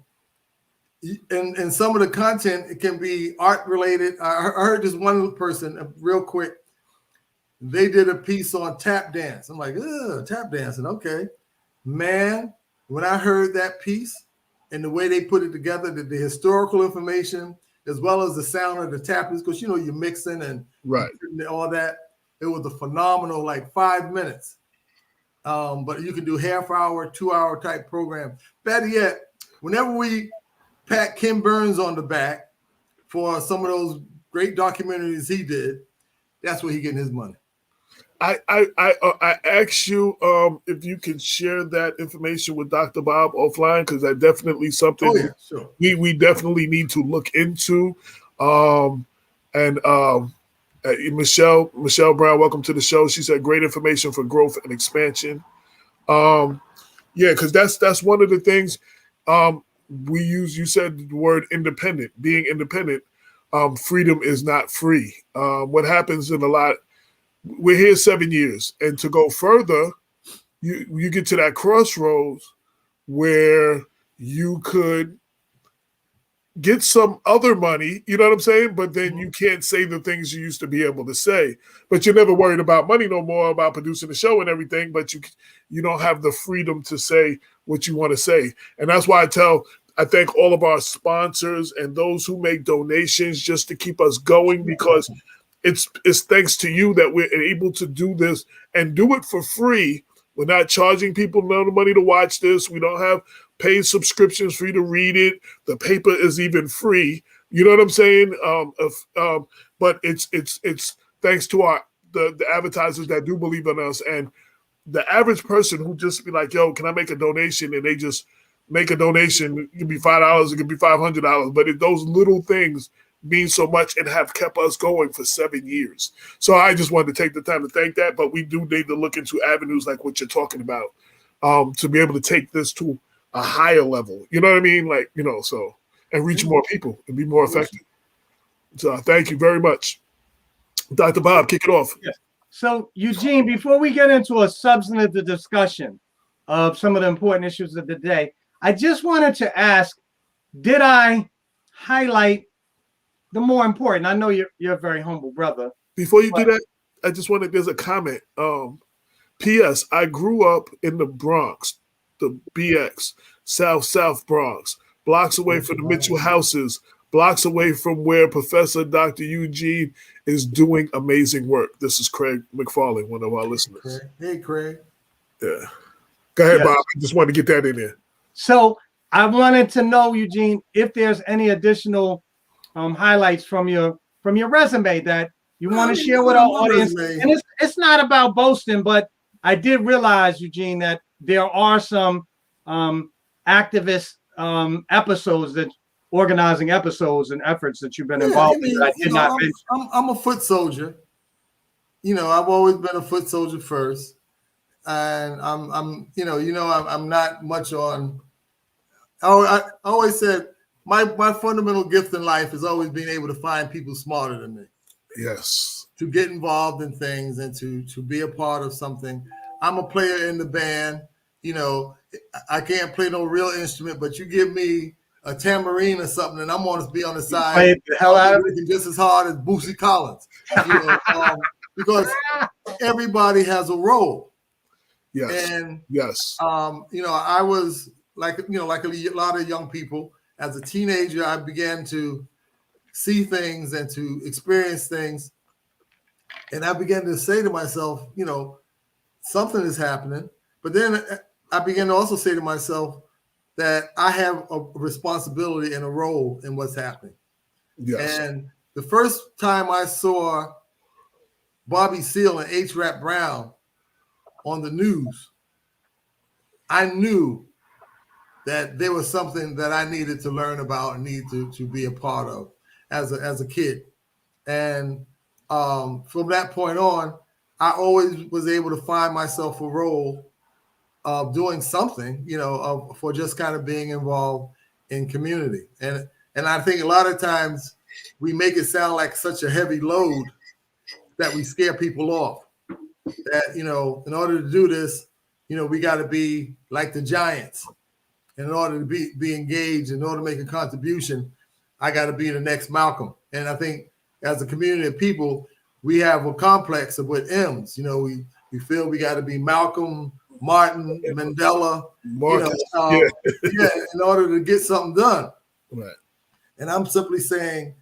Speaker 4: some of the content, it can be art related. I heard this one person real quick. They did a piece on tap dance. I'm like, tap dancing. Okay, man, when I heard that piece and the way they put it together, the historical information, as well as the sound of the tappers, because you're mixing and all that. It was a phenomenal, 5 minutes. But you can do half-hour, 2-hour type program. Better yet, whenever we pat Ken Burns on the back for some of those great documentaries he did, that's where he getting his money.
Speaker 2: I asked you if you can share that information with Dr. Bob offline, because that definitely something
Speaker 4: sure.
Speaker 2: we definitely need to look into. Michelle Brown, welcome to the show. She said great information for growth and expansion. Because that's one of the things we use. You said the word independent, being independent. Freedom is not free. What happens in a lot, we're here 7 years, and to go further, you get to that crossroads where you could get some other money, you know what I'm saying? But then you can't say the things you used to be able to say. But you're never worried about money no more, about producing the show and everything, but you don't have the freedom to say what you want to say. And that's why I thank all of our sponsors and those who make donations just to keep us going, because it's thanks to you that we're able to do this and do it for free. We're not charging people no money to watch this. We don't have paid subscriptions for you to read it. The paper is even free. You know what I'm saying? But it's thanks to the advertisers that do believe in us, and the average person who just be like, yo, can I make a donation? And they just make a donation. It could be $5, it could be $500, but those little things mean so much and have kept us going for 7 years. So I just wanted to take the time to thank that, but we do need to look into avenues like what you're talking about to be able to take this to a higher level. You know what I mean? And reach more people and be more effective. So thank you very much. Dr. Bob, kick it off.
Speaker 3: Yes. So Eugene, before we get into a substantive discussion, of some of the important issues of the day. I just wanted to ask, did I highlight the more important? I know you're a very humble brother.
Speaker 2: Before you do that, I just wanted, there's a comment. P.S. I grew up in the Bronx, the BX, South Bronx, blocks away from the Mitchell houses, blocks away from where Professor Dr. Eugene is doing amazing work. This is Craig McFarlane, one of our listeners.
Speaker 4: Hey, Craig.
Speaker 2: Yeah. Go ahead,
Speaker 3: Yes.
Speaker 2: Bob. I just wanted to get that in there.
Speaker 3: So I wanted to know, Eugene, if there's any additional highlights from your resume that you want to share with our audience. And it's not about boasting, but I did realize, Eugene, that there are some activist episodes, that organizing episodes and efforts that you've been involved in. I did not mention.
Speaker 4: I'm a foot soldier. I've always been a foot soldier first, and I'm not much on. I always said my fundamental gift in life is always being able to find people smarter than me.
Speaker 2: Yes.
Speaker 4: To get involved in things and to be a part of something. I'm a player in the band. I can't play no real instrument, but you give me a tambourine or something, and I'm going to be on the side.
Speaker 3: Play the hell out of it.
Speaker 4: Just as hard as Boosie Collins. Because everybody has a role.
Speaker 2: Yes.
Speaker 4: And
Speaker 2: yes.
Speaker 4: I was like a lot of young people. As a teenager, I began to see things and to experience things, and I began to say to myself, something is happening. But then I began to also say to myself that I have a responsibility and a role in what's happening.
Speaker 2: Yes.
Speaker 4: And the first time I saw Bobby Seale and H. Rap Brown on the news, I knew that there was something that I needed to learn about and need to be a part of as a kid. And from that point on, I always was able to find myself a role of doing something, for just kind of being involved in community. And I think a lot of times we make it sound like such a heavy load that we scare people off. That, in order to do this, we got to be like the Giants. And in order to be engaged, in order to make a contribution, I got to be the next Malcolm. And I think as a community of people, we have a complex of what M's. We feel we got to be Malcolm, Martin, Mandela,
Speaker 2: Marcus,
Speaker 4: in order to get something done.
Speaker 2: Right.
Speaker 4: And I'm simply saying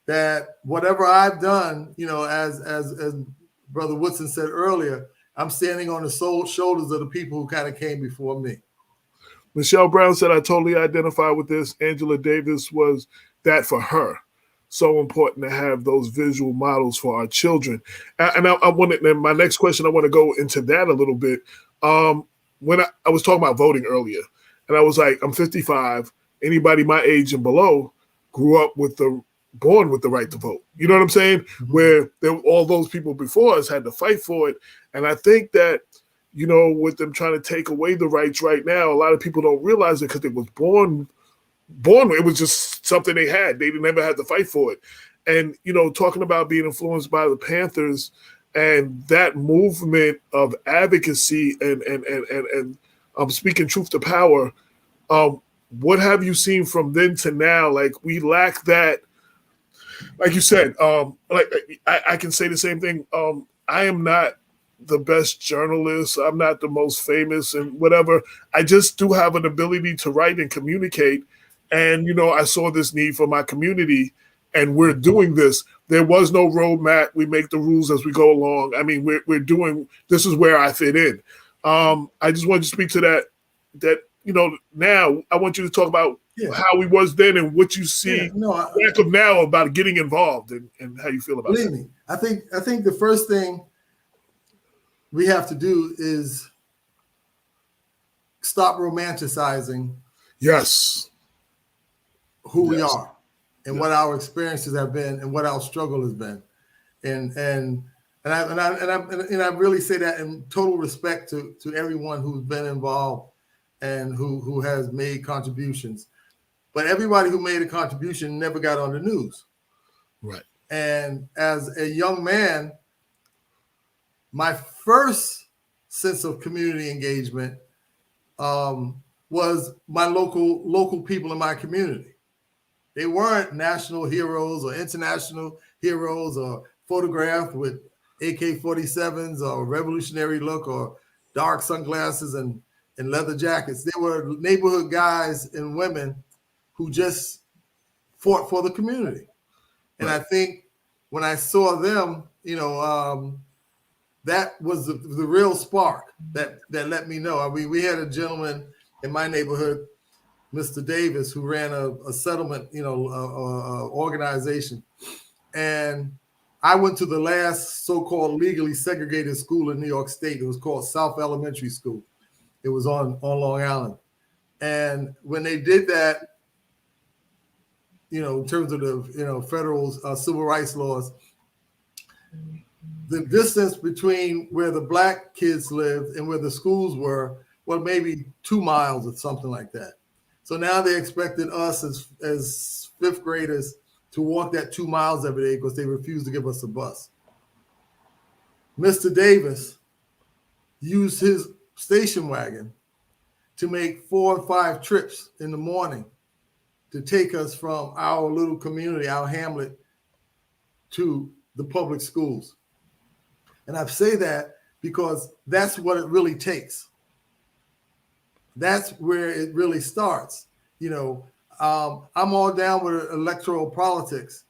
Speaker 4: that whatever I've done, as Brother Woodson said earlier, I'm standing on the shoulders of the people who kind of came before me.
Speaker 2: Michelle Brown said, I totally identify with this. Angela Davis was that for her. So important to have those visual models for our children. And I wanted, and my next question, I want to go into that a little bit. When I was talking about voting earlier, and I was like, I'm 55. Anybody my age and below grew up born with the right to vote. You know what I'm saying? Mm-hmm. Where all those people before us had to fight for it. And I think that, with them trying to take away the rights right now, a lot of people don't realize it because they was born. It was just something they had. They never had to fight for it. And, talking about being influenced by the Panthers and that movement of advocacy and speaking truth to power, what have you seen from then to now? Like, we lack that. Like you said, I can say the same thing. I am not the best journalist. I'm not the most famous and whatever. I just do have an ability to write and communicate. And, I saw this need for my community, and we're doing this. There was no roadmap. We make the rules as we go along. I mean, we're doing, this is where I fit in. I just want you to speak to that, now I want you to talk about how we was then and what you see back of now about getting involved and how you feel about it.
Speaker 4: Believe me, I think the first thing we have to do is stop romanticizing who we are and what our experiences have been and what our struggle has been. And I really say that in total respect to everyone who's been involved and who has made contributions. But everybody who made a contribution never got on the news.
Speaker 2: Right.
Speaker 4: And as a young man, my first sense of community engagement was my local people in my community. They weren't national heroes or international heroes or photographed with AK-47s or revolutionary look or dark sunglasses and leather jackets. They were neighborhood guys and women who just fought for the community. And I think when I saw them, that was the real spark that let me know. I mean, we had a gentleman in my neighborhood, Mr. Davis, who ran a settlement, organization. And I went to the last so-called legally segregated school in New York State. It was called South Elementary School. It was on Long Island. And when they did that, in terms of the, federal civil rights laws, the distance between where the black kids lived and where the schools were, well, maybe 2 miles or something like that. So now they expected us as fifth graders to walk that 2 miles every day because they refused to give us a bus. Mr. Davis used his station wagon to make 4 or 5 trips in the morning to take us from our little community, our hamlet, to the public schools. And I say that because that's what it really takes. That's where it really starts. I'm all down with electoral politics,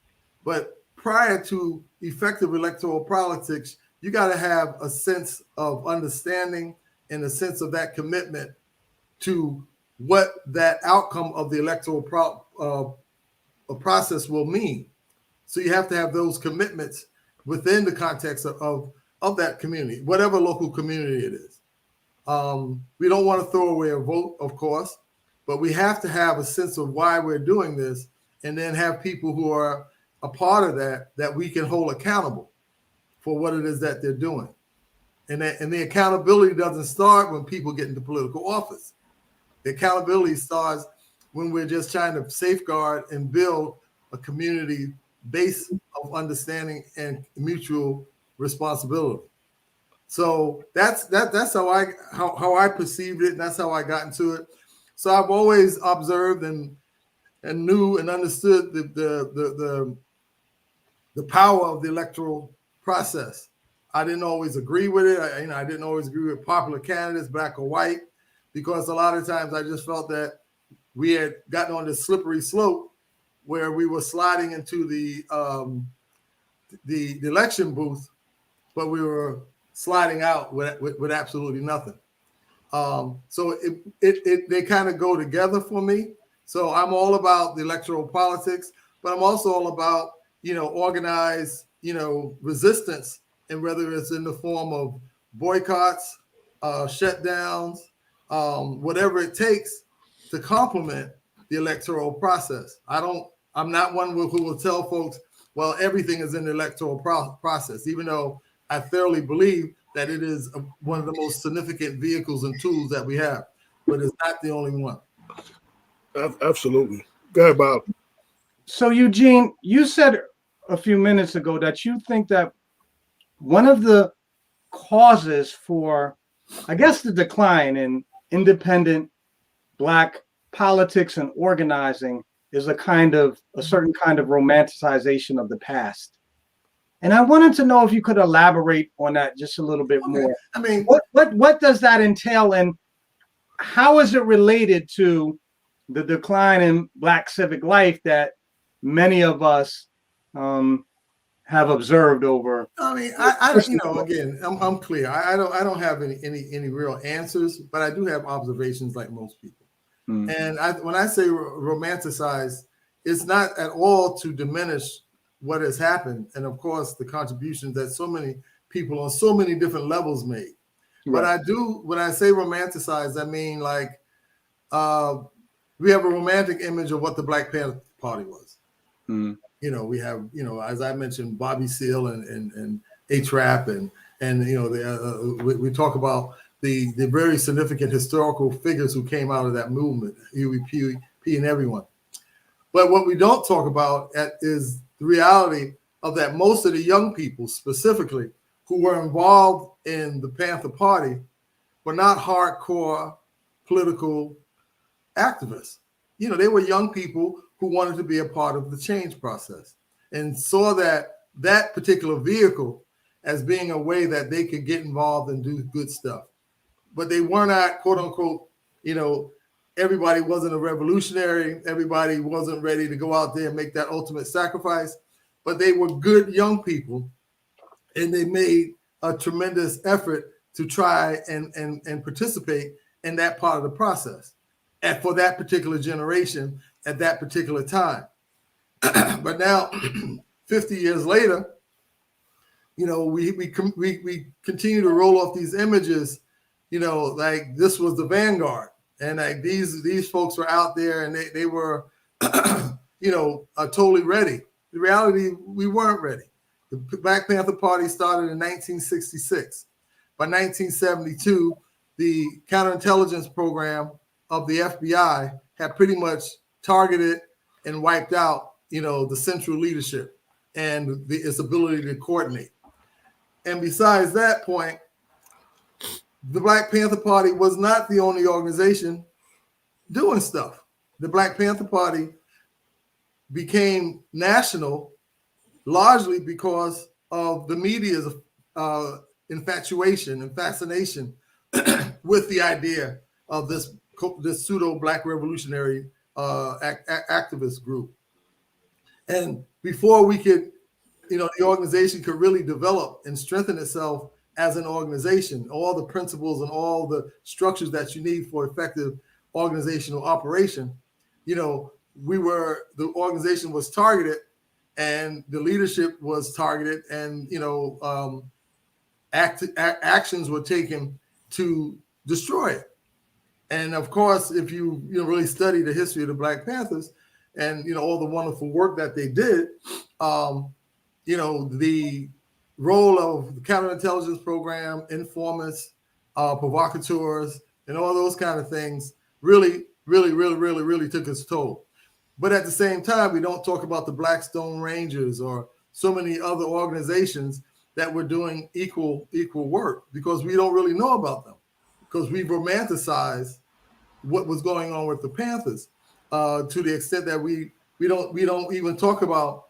Speaker 4: but prior to effective electoral politics, you got to have a sense of understanding and a sense of that commitment to what that outcome of the electoral process will mean. So you have to have those commitments within the context of that community, whatever local community it is. We don't want to throw away a vote, of course, but we have to have a sense of why we're doing this, and then have people who are a part of that we can hold accountable for what it is that they're doing. And the accountability doesn't start when people get into political office. The accountability starts when we're just trying to safeguard and build a community base of understanding and mutual responsibility. So that's how I perceived it, and that's how I got into it. So I've always observed and knew and understood the power of the electoral process. I didn't always agree with it. I didn't always agree with popular candidates, black or white, because a lot of times I just felt that we had gotten on this slippery slope where we were sliding into the election booth, but we were sliding out with absolutely nothing. So they kind of go together for me. So I'm all about the electoral politics, but I'm also all about, organized, resistance, and whether it's in the form of boycotts, shutdowns, whatever it takes to complement the electoral process. I'm not one who will tell folks, well, everything is in the electoral process, even though I thoroughly believe that it is one of the most significant vehicles and tools that we have, but it's not the only one.
Speaker 2: Absolutely. Go ahead, Bob.
Speaker 3: So, Eugene, you said a few minutes ago that you think that one of the causes for, I guess, the decline in independent Black politics and organizing is a certain kind of romanticization of the past. And I wanted to know if you could elaborate on that just a little bit more.
Speaker 4: I mean,
Speaker 3: what does that entail, and how is it related to the decline in Black civic life that many of us have observed over?
Speaker 4: I mean, again, I'm clear. I don't have any real answers, but I do have observations like most people. And when I say romanticize, it's not at all to diminish what has happened, and of course the contributions that so many people on so many different levels made. Right. But when I say romanticize, I mean like we have a romantic image of what the Black Panther Party was. We have, as I mentioned, Bobby Seale and A-Trap and we talk about the very significant historical figures who came out of that movement, Huey P. and everyone. But what we don't talk about is the reality of that most of the young people specifically who were involved in the Panther Party were not hardcore political activists. You know, they were young people who wanted to be a part of the change process and saw that particular vehicle as being a way that they could get involved and do good stuff. But they were not, quote unquote, you know, everybody wasn't a revolutionary. Everybody wasn't ready to go out there and make that ultimate sacrifice. But they were good young people, and they made a tremendous effort to try and participate in that part of the process and for that particular generation at that particular time. But now, 50 years later, you know, we continue to roll off these images, you know, like this was the vanguard, and like these folks were out there and they were, you know, totally ready. The reality, we weren't ready. The Black Panther Party started in 1966. By 1972, the counterintelligence program of the FBI had pretty much targeted and wiped out, you know, the central leadership and its ability to coordinate. And besides that point, the Black Panther Party was not the only organization doing stuff. The Black Panther Party became national largely because of the media's infatuation and fascination with the idea of this pseudo Black revolutionary activist group. And before we could, you know, the organization could really develop and strengthen itself as an organization, all the principles and all the structures that you need for effective organizational operation, you know, the organization was targeted and the leadership was targeted, and, you know, actions were taken to destroy it. And of course, if you really study the history of the Black Panthers and, you know, all the wonderful work that they did, you know, the role of the counterintelligence program, informants, provocateurs, and all those kind of things really took its toll. But at the same time, we don't talk about the Blackstone Rangers or so many other organizations that were doing equal work, because we don't really know about them, because we've romanticized what was going on with the Panthers to the extent that we don't even talk about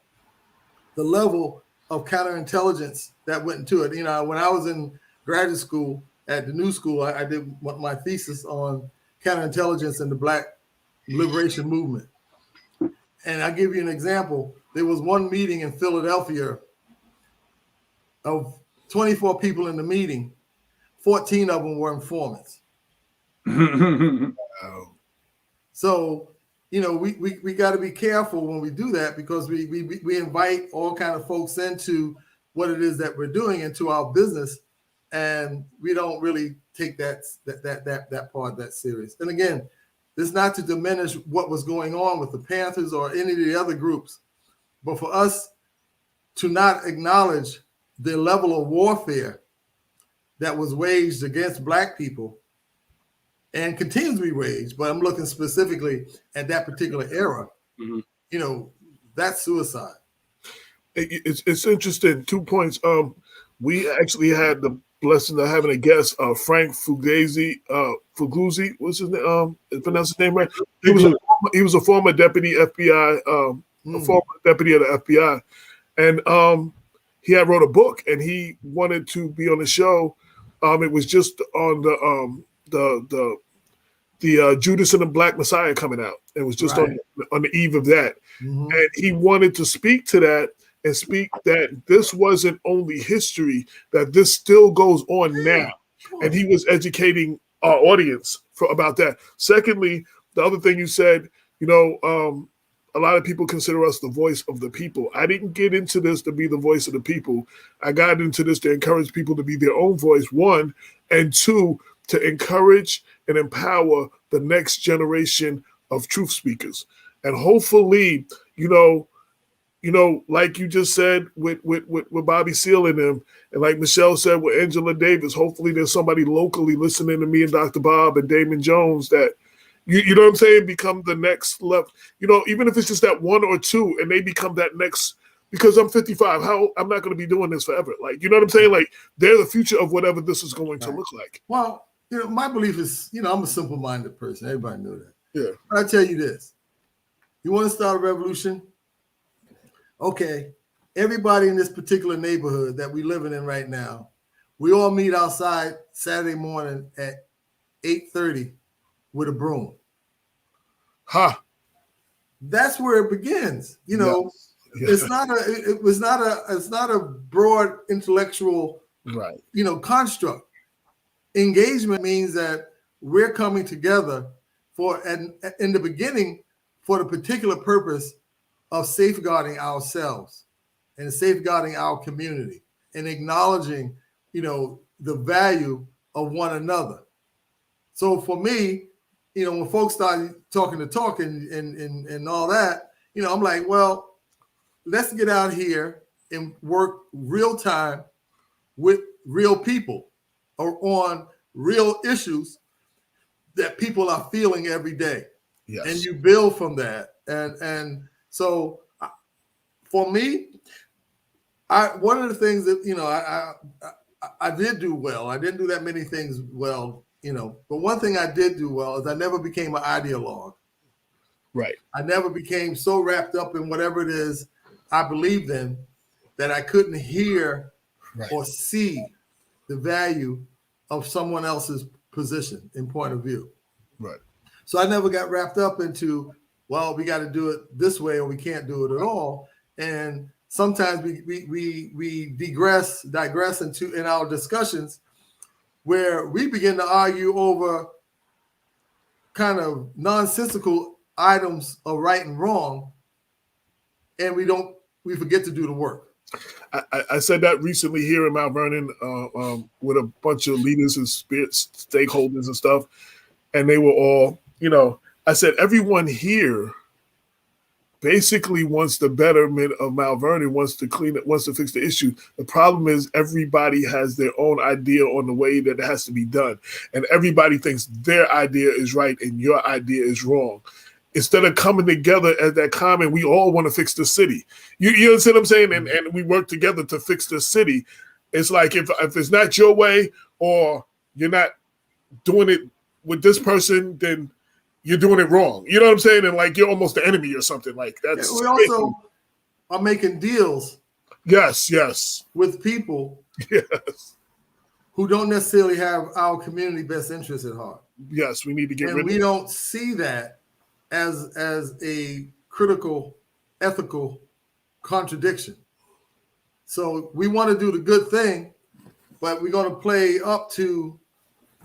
Speaker 4: the level of counterintelligence that went into it. You know, when I was in graduate school at the New School, I did my thesis on counterintelligence and the Black liberation movement. And I'll give you an example. There was one meeting in Philadelphia of 24 people in the meeting, 14 of them were informants. So, you know, we got to be careful when we do that, because we invite all kind of folks into what it is that we're doing, into our business, and we don't really take that part that serious. And again, it's not to diminish what was going on with the Panthers or any of the other groups, but for us to not acknowledge the level of warfare that was waged against Black people and continues to be waged, but I'm looking specifically at that particular era, you know, that's suicide.
Speaker 2: It's interesting. 2 points. We actually had the blessing of having a guest, Frank Fugazi. What's his name? Pronounce his name right? He was a former deputy FBI, a former deputy of the FBI, and he had wrote a book, and he wanted to be on the show. It was just on the Judas and the Black Messiah coming out. It was just on the eve of that, and he wanted to speak to that and speak that this wasn't only history, that this still goes on now. And he was educating our audience about that. Secondly, the other thing you said, you know, a lot of people consider us the voice of the people. I didn't get into this to be the voice of the people. I got into this to encourage people to be their own voice, one, and two, to encourage and empower the next generation of truth speakers. And hopefully, you know, like you just said with Bobby Seale and them, and like Michelle said with Angela Davis, hopefully there's somebody locally listening to me and Dr. Bob and Damon Jones that, you know what I'm saying, become the next level. You know, even if it's just that one or two, and they become that next, because I'm 55, I'm not going to be doing this forever. Like, you know what I'm saying? Like, they're the future of whatever this is going to look like.
Speaker 4: Well, my belief is, I'm a simple-minded person. Everybody knew that.
Speaker 2: Yeah.
Speaker 4: But I tell you this. You want to start a revolution? Okay. Everybody in this particular neighborhood that we're living in right now, we all meet outside Saturday morning at 8:30 with a broom.
Speaker 2: Ha.
Speaker 4: That's where it begins.
Speaker 2: Yes.
Speaker 4: It's not a broad intellectual,
Speaker 2: Right.
Speaker 4: construct. Engagement means that we're coming together in the beginning for the particular purpose of safeguarding ourselves and safeguarding our community and acknowledging, the value of one another. So for me, when folks start talking and all that, I'm like, well, let's get out here and work real time with real people or on real issues that people are feeling every day.
Speaker 2: Yes.
Speaker 4: And you build from that. And so for me, one of the things that, I did do well. I didn't do that many things well, but one thing I did do well is I never became an ideologue.
Speaker 2: Right.
Speaker 4: I never became so wrapped up in whatever it is I believed in that I couldn't hear or see the value of someone else's position and point of view.
Speaker 2: Right.
Speaker 4: So I never got wrapped up into, well, we got to do it this way or we can't do it at all. And sometimes we digress in our discussions where we begin to argue over kind of nonsensical items of right and wrong, and we forget to do the work.
Speaker 2: I said that recently here in Mount Vernon with a bunch of leaders and stakeholders and stuff, and they were all, I said everyone here basically wants the betterment of Mount Vernon, wants to clean it, wants to fix the issue. The problem is everybody has their own idea on the way that it has to be done, and everybody thinks their idea is right and your idea is wrong. Instead of coming together as that common, we all want to fix the city. You understand what I'm saying? And we work together to fix the city. It's like if it's not your way or you're not doing it with this person, then you're doing it wrong. You know what I'm saying? And like you're almost the enemy or something. Like that's.
Speaker 4: We also are making deals.
Speaker 2: Yes.
Speaker 4: With people.
Speaker 2: Yes.
Speaker 4: Who don't necessarily have our community best interests at heart.
Speaker 2: Yes, we need to get rid of it.
Speaker 4: And we don't see that as a critical, ethical contradiction. So we want to do the good thing, but we're going to play up to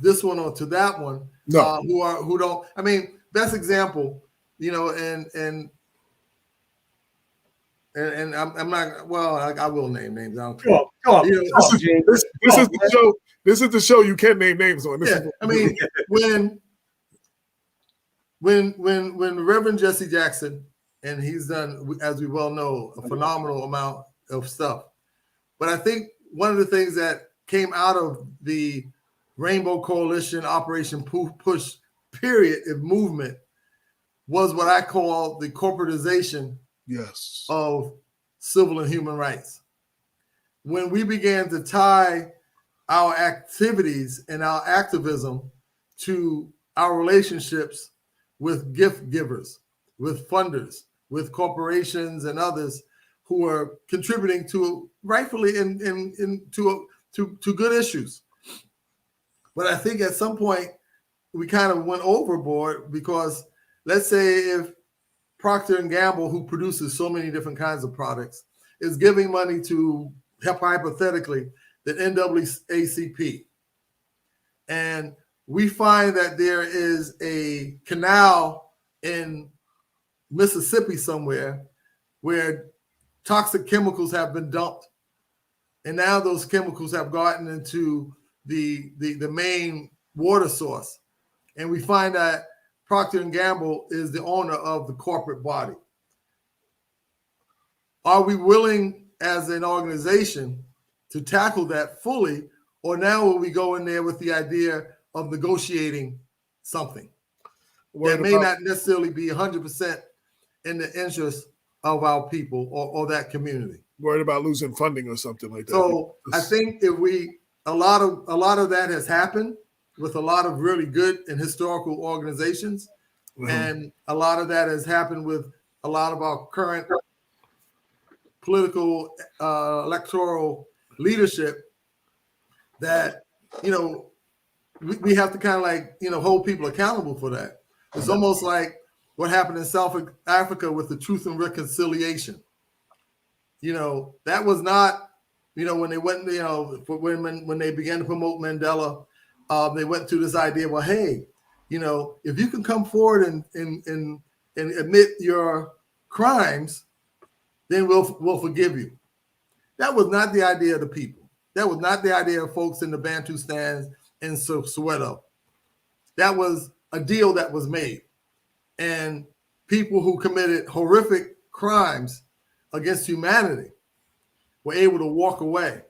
Speaker 4: this one or to that one.
Speaker 2: No.
Speaker 4: Who don't. I mean, best example, and I'm not. Well, I will name names. I don't care.
Speaker 2: This is the show you can name names on.
Speaker 4: I mean, when Reverend Jesse Jackson, and he's done, as we well know, a phenomenal amount of stuff. But I think one of the things that came out of the Rainbow Coalition, Operation Push period of movement was what I call the corporatization of civil and human rights. When we began to tie our activities and our activism to our relationships with gift givers, with funders, with corporations and others who are contributing to rightfully to good issues. But I think at some point we kind of went overboard because let's say if Procter & Gamble, who produces so many different kinds of products, is giving money to, hypothetically, the NAACP, and we find that there is a canal in Mississippi somewhere where toxic chemicals have been dumped, and now those chemicals have gotten into the main water source, and we find that Procter & Gamble is the owner of the corporate body. Are we willing as an organization to tackle that fully, or now will we go in there with the idea of negotiating something that may not necessarily be 100% in the interest of our people or that community?
Speaker 2: Worried about losing funding or something like that.
Speaker 4: So I think if a lot of that has happened, with a lot of really good and historical organizations. And a lot of that has happened with a lot of our current political electoral leadership that, we have to kind of like, hold people accountable for that. It's almost like what happened in South Africa with the Truth and Reconciliation. That was not, when they went, when they began to promote Mandela, they went through this idea, well, hey, if you can come forward and admit your crimes, then we'll forgive you. That was not the idea of the people. That was not the idea of folks in the Bantustans in Soweto. That was a deal that was made. And people who committed horrific crimes against humanity were able to walk away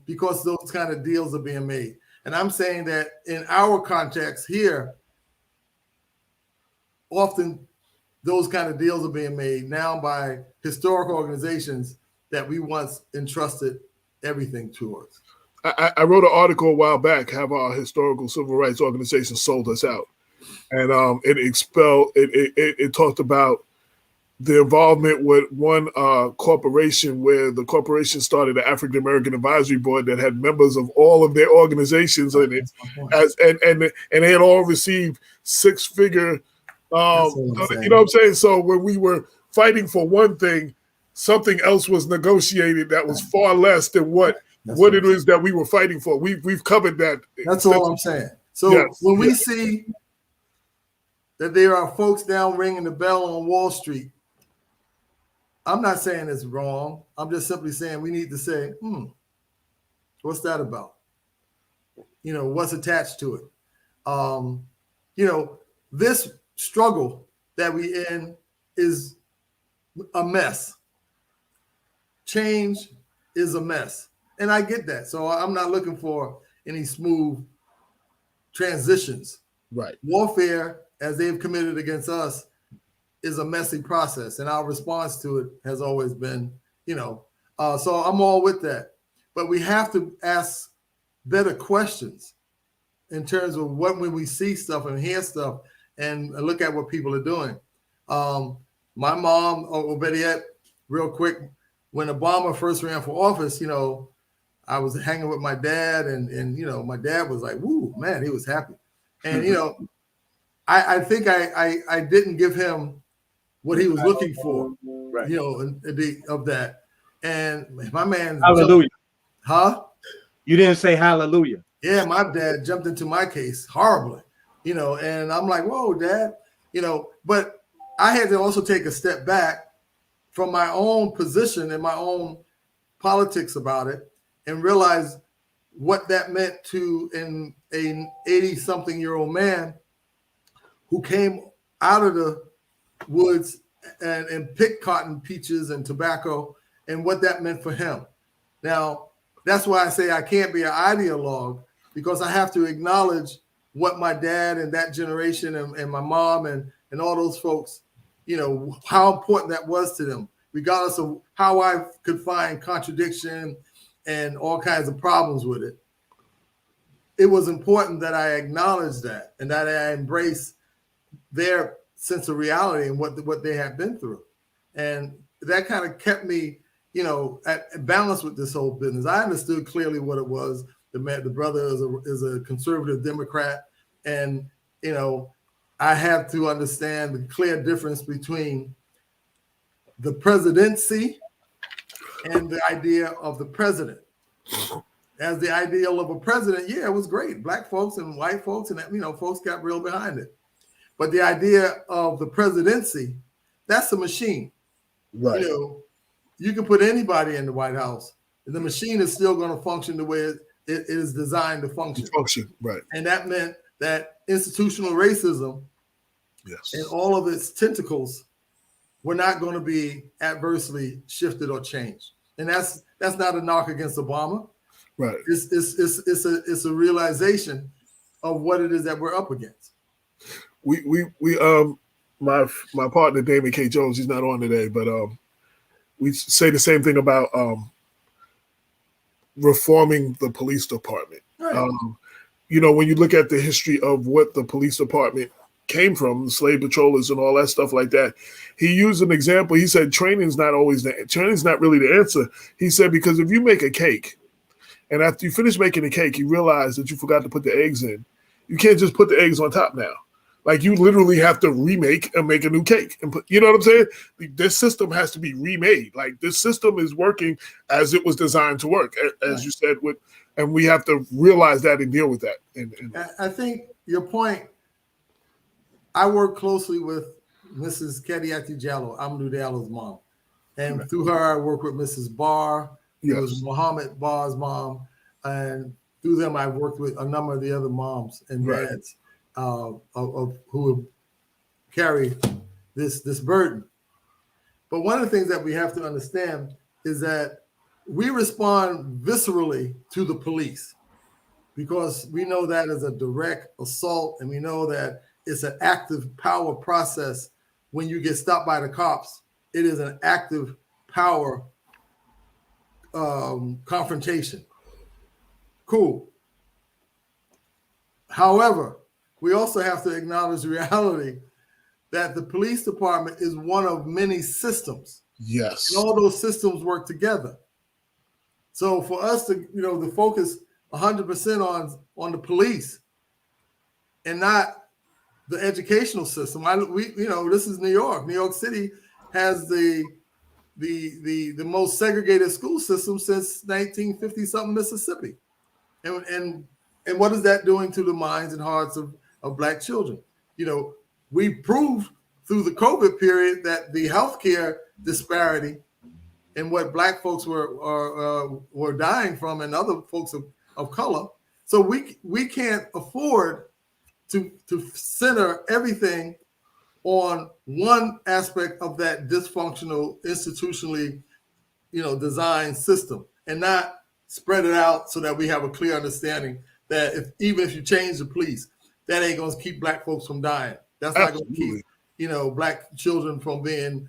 Speaker 4: because those kind of deals are being made. And I'm saying that in our context here, often those kind of deals are being made now by historic organizations that we once entrusted everything towards.
Speaker 2: I wrote an article a while back, have our historical civil rights organization sold us out. And it talked about the involvement with one corporation where the corporation started an African American advisory board that had members of all of their organizations in it, and they had all received six-figure. You know what I'm saying? So when we were fighting for one thing, something else was negotiated that was far less than what it is that we were fighting for. We've covered that.
Speaker 4: That's all I'm saying. So when we see that there are folks down ringing the bell on Wall Street, I'm not saying it's wrong. I'm just simply saying we need to say, what's that about? What's attached to it? This struggle that we in is a mess. Change is a mess. And I get that. So I'm not looking for any smooth transitions.
Speaker 2: Right.
Speaker 4: Warfare, as they've committed against us, is a messy process. And our response to it has always been, so I'm all with that. But we have to ask better questions in terms of when we see stuff and hear stuff and look at what people are doing. My mom, or better yet, real quick, when Obama first ran for office, I was hanging with my dad and my dad was like, woo, man, he was happy. And, I think I didn't give him what he was looking for, right? Of that. And my man,
Speaker 3: hallelujah.
Speaker 4: You
Speaker 3: didn't say hallelujah.
Speaker 4: Yeah, my dad jumped into my case horribly, and I'm like, whoa, Dad, but I had to also take a step back from my own position and my own politics about it and realize what that meant to an 80-something-year-old man who came out of the woods and picked cotton, peaches, and tobacco, and what that meant for him. Now, that's why I say I can't be an ideologue, because I have to acknowledge what my dad and that generation and my mom and all those folks, how important that was to them, regardless of how I could find contradiction and all kinds of problems with it. It was important that I acknowledge that and that I embrace their sense of reality and what they had been through. And that kind of kept me, at balance with this whole business. I understood clearly what it was. The brother is a conservative Democrat. And, I have to understand the clear difference between the presidency and the idea of the president. As the ideal of a president, yeah, it was great. Black folks and white folks and, folks got real behind it. But the idea of the presidency, that's a machine.
Speaker 2: Right.
Speaker 4: You can put anybody in the White House, and the machine is still going to function the way it is designed to function.
Speaker 2: Right.
Speaker 4: And that meant that institutional racism,
Speaker 2: yes,
Speaker 4: and all of its tentacles were not going to be adversely shifted or changed. And that's not a knock against Obama.
Speaker 2: Right.
Speaker 4: It's a realization of what it is that we're up against.
Speaker 2: My partner Damon K. Jones, he's not on today, but we say the same thing about reforming the police department.
Speaker 4: Right.
Speaker 2: when you look at the history of what the police department came from, the slave patrollers and all that stuff like that, he used an example. He said training's not really the answer. He said, because if you make a cake and after you finish making the cake, you realize that you forgot to put the eggs in, you can't just put the eggs on top now. Like, you literally have to remake and make a new cake and put, you know what I'm saying? This system has to be remade. Like, this system is working as it was designed to work, as you said, and we have to realize that and deal with that. And
Speaker 4: I think your point, I work closely with Mrs. Kediati Jallo, Amadou Diallo's mom. And through her, I work with Mrs. Barr, who was Muhammad Barr's mom. And through them, I've worked with a number of the other moms and dads of who carry this burden. But one of the things that we have to understand is that we respond viscerally to the police because we know that is a direct assault, and we know that it's an active power process. When you get stopped by the cops, it is an active power confrontation. Cool. However, we also have to acknowledge the reality that the police department is one of many systems.
Speaker 2: Yes.
Speaker 4: And all those systems work together. So for us to, to focus 100% on the police and not the educational system. This is New York. New York City has the most segregated school system since 1950 something Mississippi. And what is that doing to the minds and hearts of Black children? We proved through the COVID period that the healthcare disparity and what Black folks were dying from, and other folks of color. So we can't afford to center everything on one aspect of that dysfunctional, institutionally, designed system, and not spread it out so that we have a clear understanding that even if you change the police, that ain't going to keep Black folks from dying. That's not going to keep, Black children from being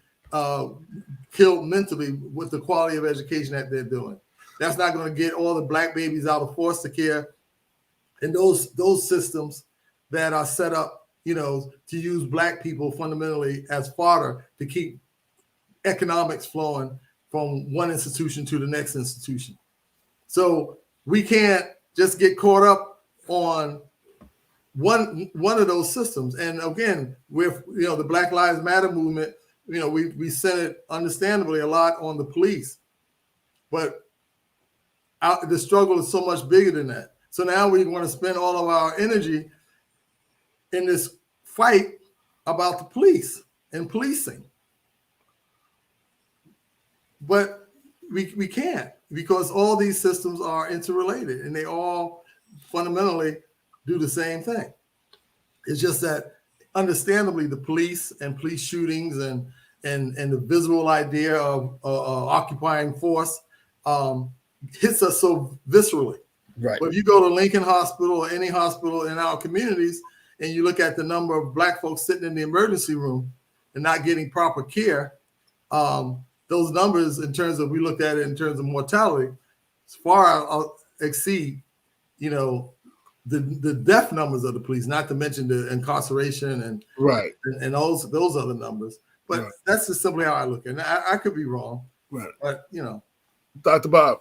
Speaker 4: killed mentally with the quality of education that they're doing. That's not going to get all the Black babies out of foster care and those systems that are set up, to use Black people fundamentally as fodder to keep economics flowing from one institution to the next institution. So we can't just get caught up on one of those systems. And again, with the Black Lives Matter movement, we centered understandably a lot on the police, but the struggle is so much bigger than that. So now we want to spend all of our energy in this fight about the police and policing. But we can't, because all these systems are interrelated and they all fundamentally do the same thing. It's just that understandably the police and police shootings and the visual idea of occupying force hits us so viscerally.
Speaker 2: Right.
Speaker 4: But if you go to Lincoln Hospital or any hospital in our communities and you look at the number of Black folks sitting in the emergency room and not getting proper care, those numbers, in terms of, we looked at it in terms of mortality, far exceed, the death numbers of the police, not to mention the incarceration and those other numbers. But that's just simply how I look at it. I could be wrong, but
Speaker 2: Dr. Bob.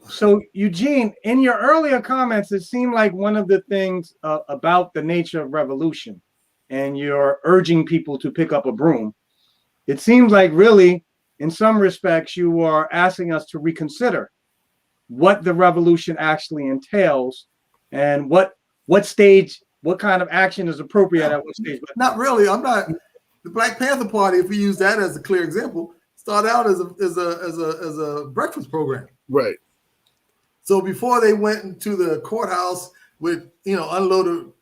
Speaker 3: So Eugene, in your earlier comments, it seemed like one of the things about the nature of revolution, and you're urging people to pick up a broom. It seems like really, in some respects, you are asking us to reconsider what the revolution actually entails and what stage, what kind of action is appropriate at what stage. But
Speaker 4: not really. I'm not. The Black Panther Party, if we use that as a clear example, started out as a breakfast program.
Speaker 2: Right.
Speaker 4: So before they went into the courthouse with unloaded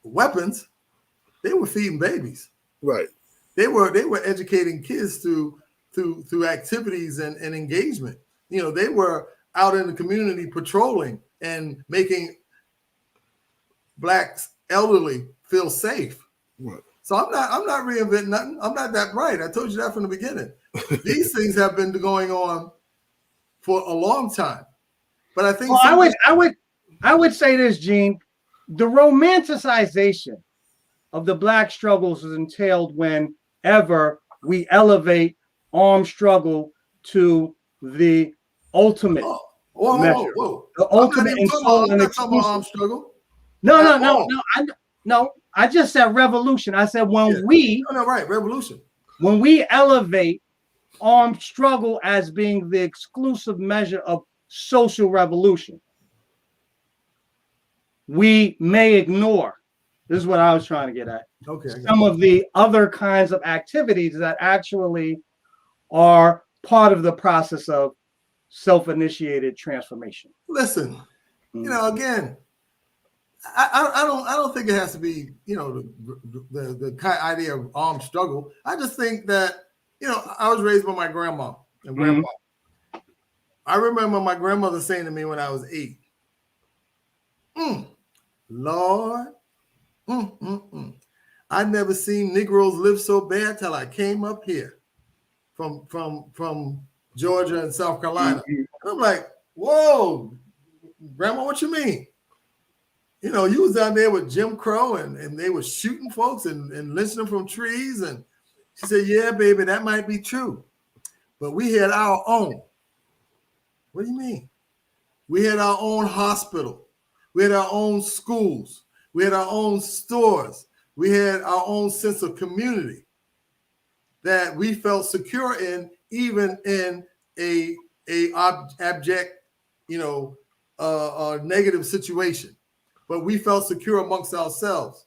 Speaker 4: weapons, they were feeding babies.
Speaker 2: Right.
Speaker 4: They were educating kids through activities and engagement. They were out in the community patrolling and making Black elderly feel safe.
Speaker 2: Right.
Speaker 4: So I'm not reinventing nothing. I'm not that bright. I told you that from the beginning. These things have been going on for a long time. But I think
Speaker 3: I would say this, Gene, the romanticization of the Black struggles is entailed whenever we elevate armed struggle to the ultimate measure, the ultimate and sole and
Speaker 4: I'm not talking about
Speaker 3: exclusive.
Speaker 4: armed struggle.
Speaker 3: No. I just said revolution. I said
Speaker 4: revolution.
Speaker 3: When we elevate armed struggle as being the exclusive measure of social revolution, we may ignore. This is what I was trying to get at.
Speaker 4: Okay.
Speaker 3: Some of the other kinds of activities that actually are part of the process of self-initiated transformation.
Speaker 4: Listen, again, I don't think it has to be, the kind of idea of armed struggle. I just think that, I was raised by my grandma and grandpa. I remember my grandmother saying to me when I was 8, Lord, I never seen Negroes live so bad till I came up here from Georgia and South Carolina. And I'm like, whoa, Grandma, what you mean? You was down there with Jim Crow and they were shooting folks and lynching them from trees. And she said, yeah, baby, that might be true. But we had our own. What do you mean? We had our own hospital. We had our own schools. We had our own stores. We had our own sense of community that we felt secure in, even in a abject, negative situation. But we felt secure amongst ourselves.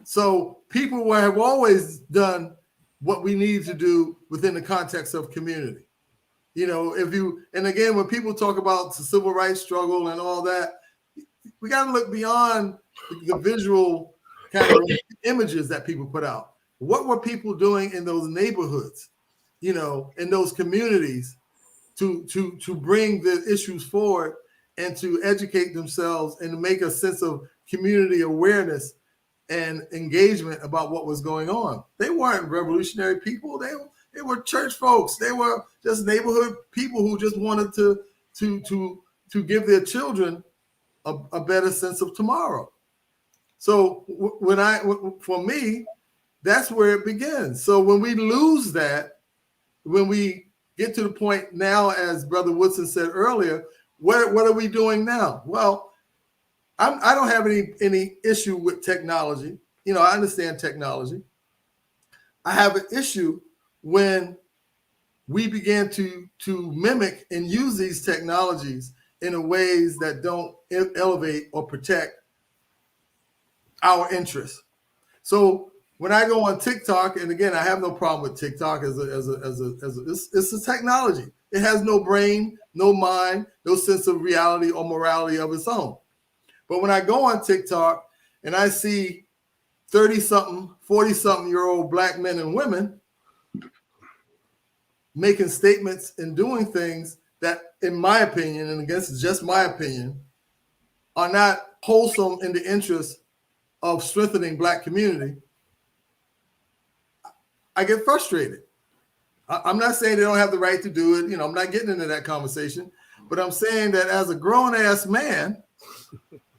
Speaker 4: So people have always done what we need to do within the context of community. And again, when people talk about the civil rights struggle and all that, we got to look beyond the visual kind of images that people put out. What were people doing in those neighborhoods, in those communities to bring the issues forward and to educate themselves and to make a sense of community awareness and engagement about what was going on? They weren't revolutionary people. They were church folks. They were just neighborhood people who just wanted to give their children a better sense of tomorrow. So for me, that's where it begins. So when we lose that, when we get to the point now, as Brother Woodson said earlier, what are we doing now? Well, I don't have any issue with technology. I understand technology. I have an issue when we began to mimic and use these technologies in ways that don't elevate or protect our interests. So when I go on TikTok, and again, I have no problem with TikTok it's a technology. It has no brain, no mind, no sense of reality or morality of its own. But when I go on TikTok and I see 30-something, 40-something-year-old Black men and women making statements and doing things that, in my opinion, and again, it's just my opinion, are not wholesome in the interest of strengthening Black community, I get frustrated. I'm not saying they don't have the right to do it. I'm not getting into that conversation, but I'm saying that as a grown-ass man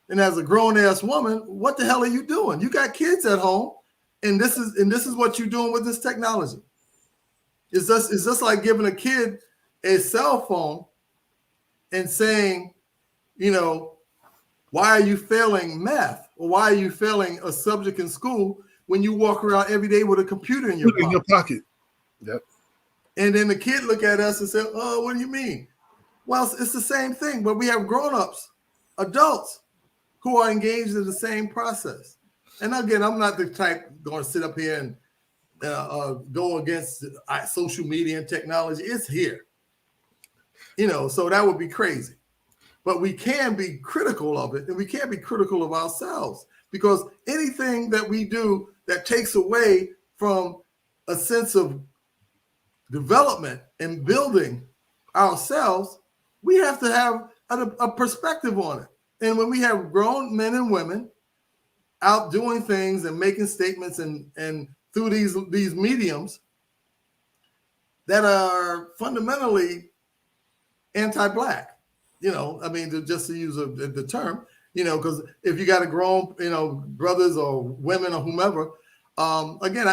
Speaker 4: and as a grown-ass woman, what the hell are you doing? You got kids at home, and this is what you're doing with this technology. It's just like giving a kid a cell phone and saying, why are you failing math? Or why are you failing a subject in school when you walk around every day with a computer in your pocket?
Speaker 2: Yep.
Speaker 4: And then the kid look at us and say, oh, what do you mean? Well, it's the same thing, but we have grown-ups, adults, who are engaged in the same process. And again, I'm not the type going to sit up here and go against social media and technology. It's here. So that would be crazy. But we can be critical of it, and we can't be critical of ourselves, because anything that we do that takes away from a sense of development and building ourselves, we have to have a perspective on it. And when we have grown men and women out doing things and making statements and through these mediums that are fundamentally anti-Black, I mean, just to use the term, because if you got a grown, brothers or women or whomever, again,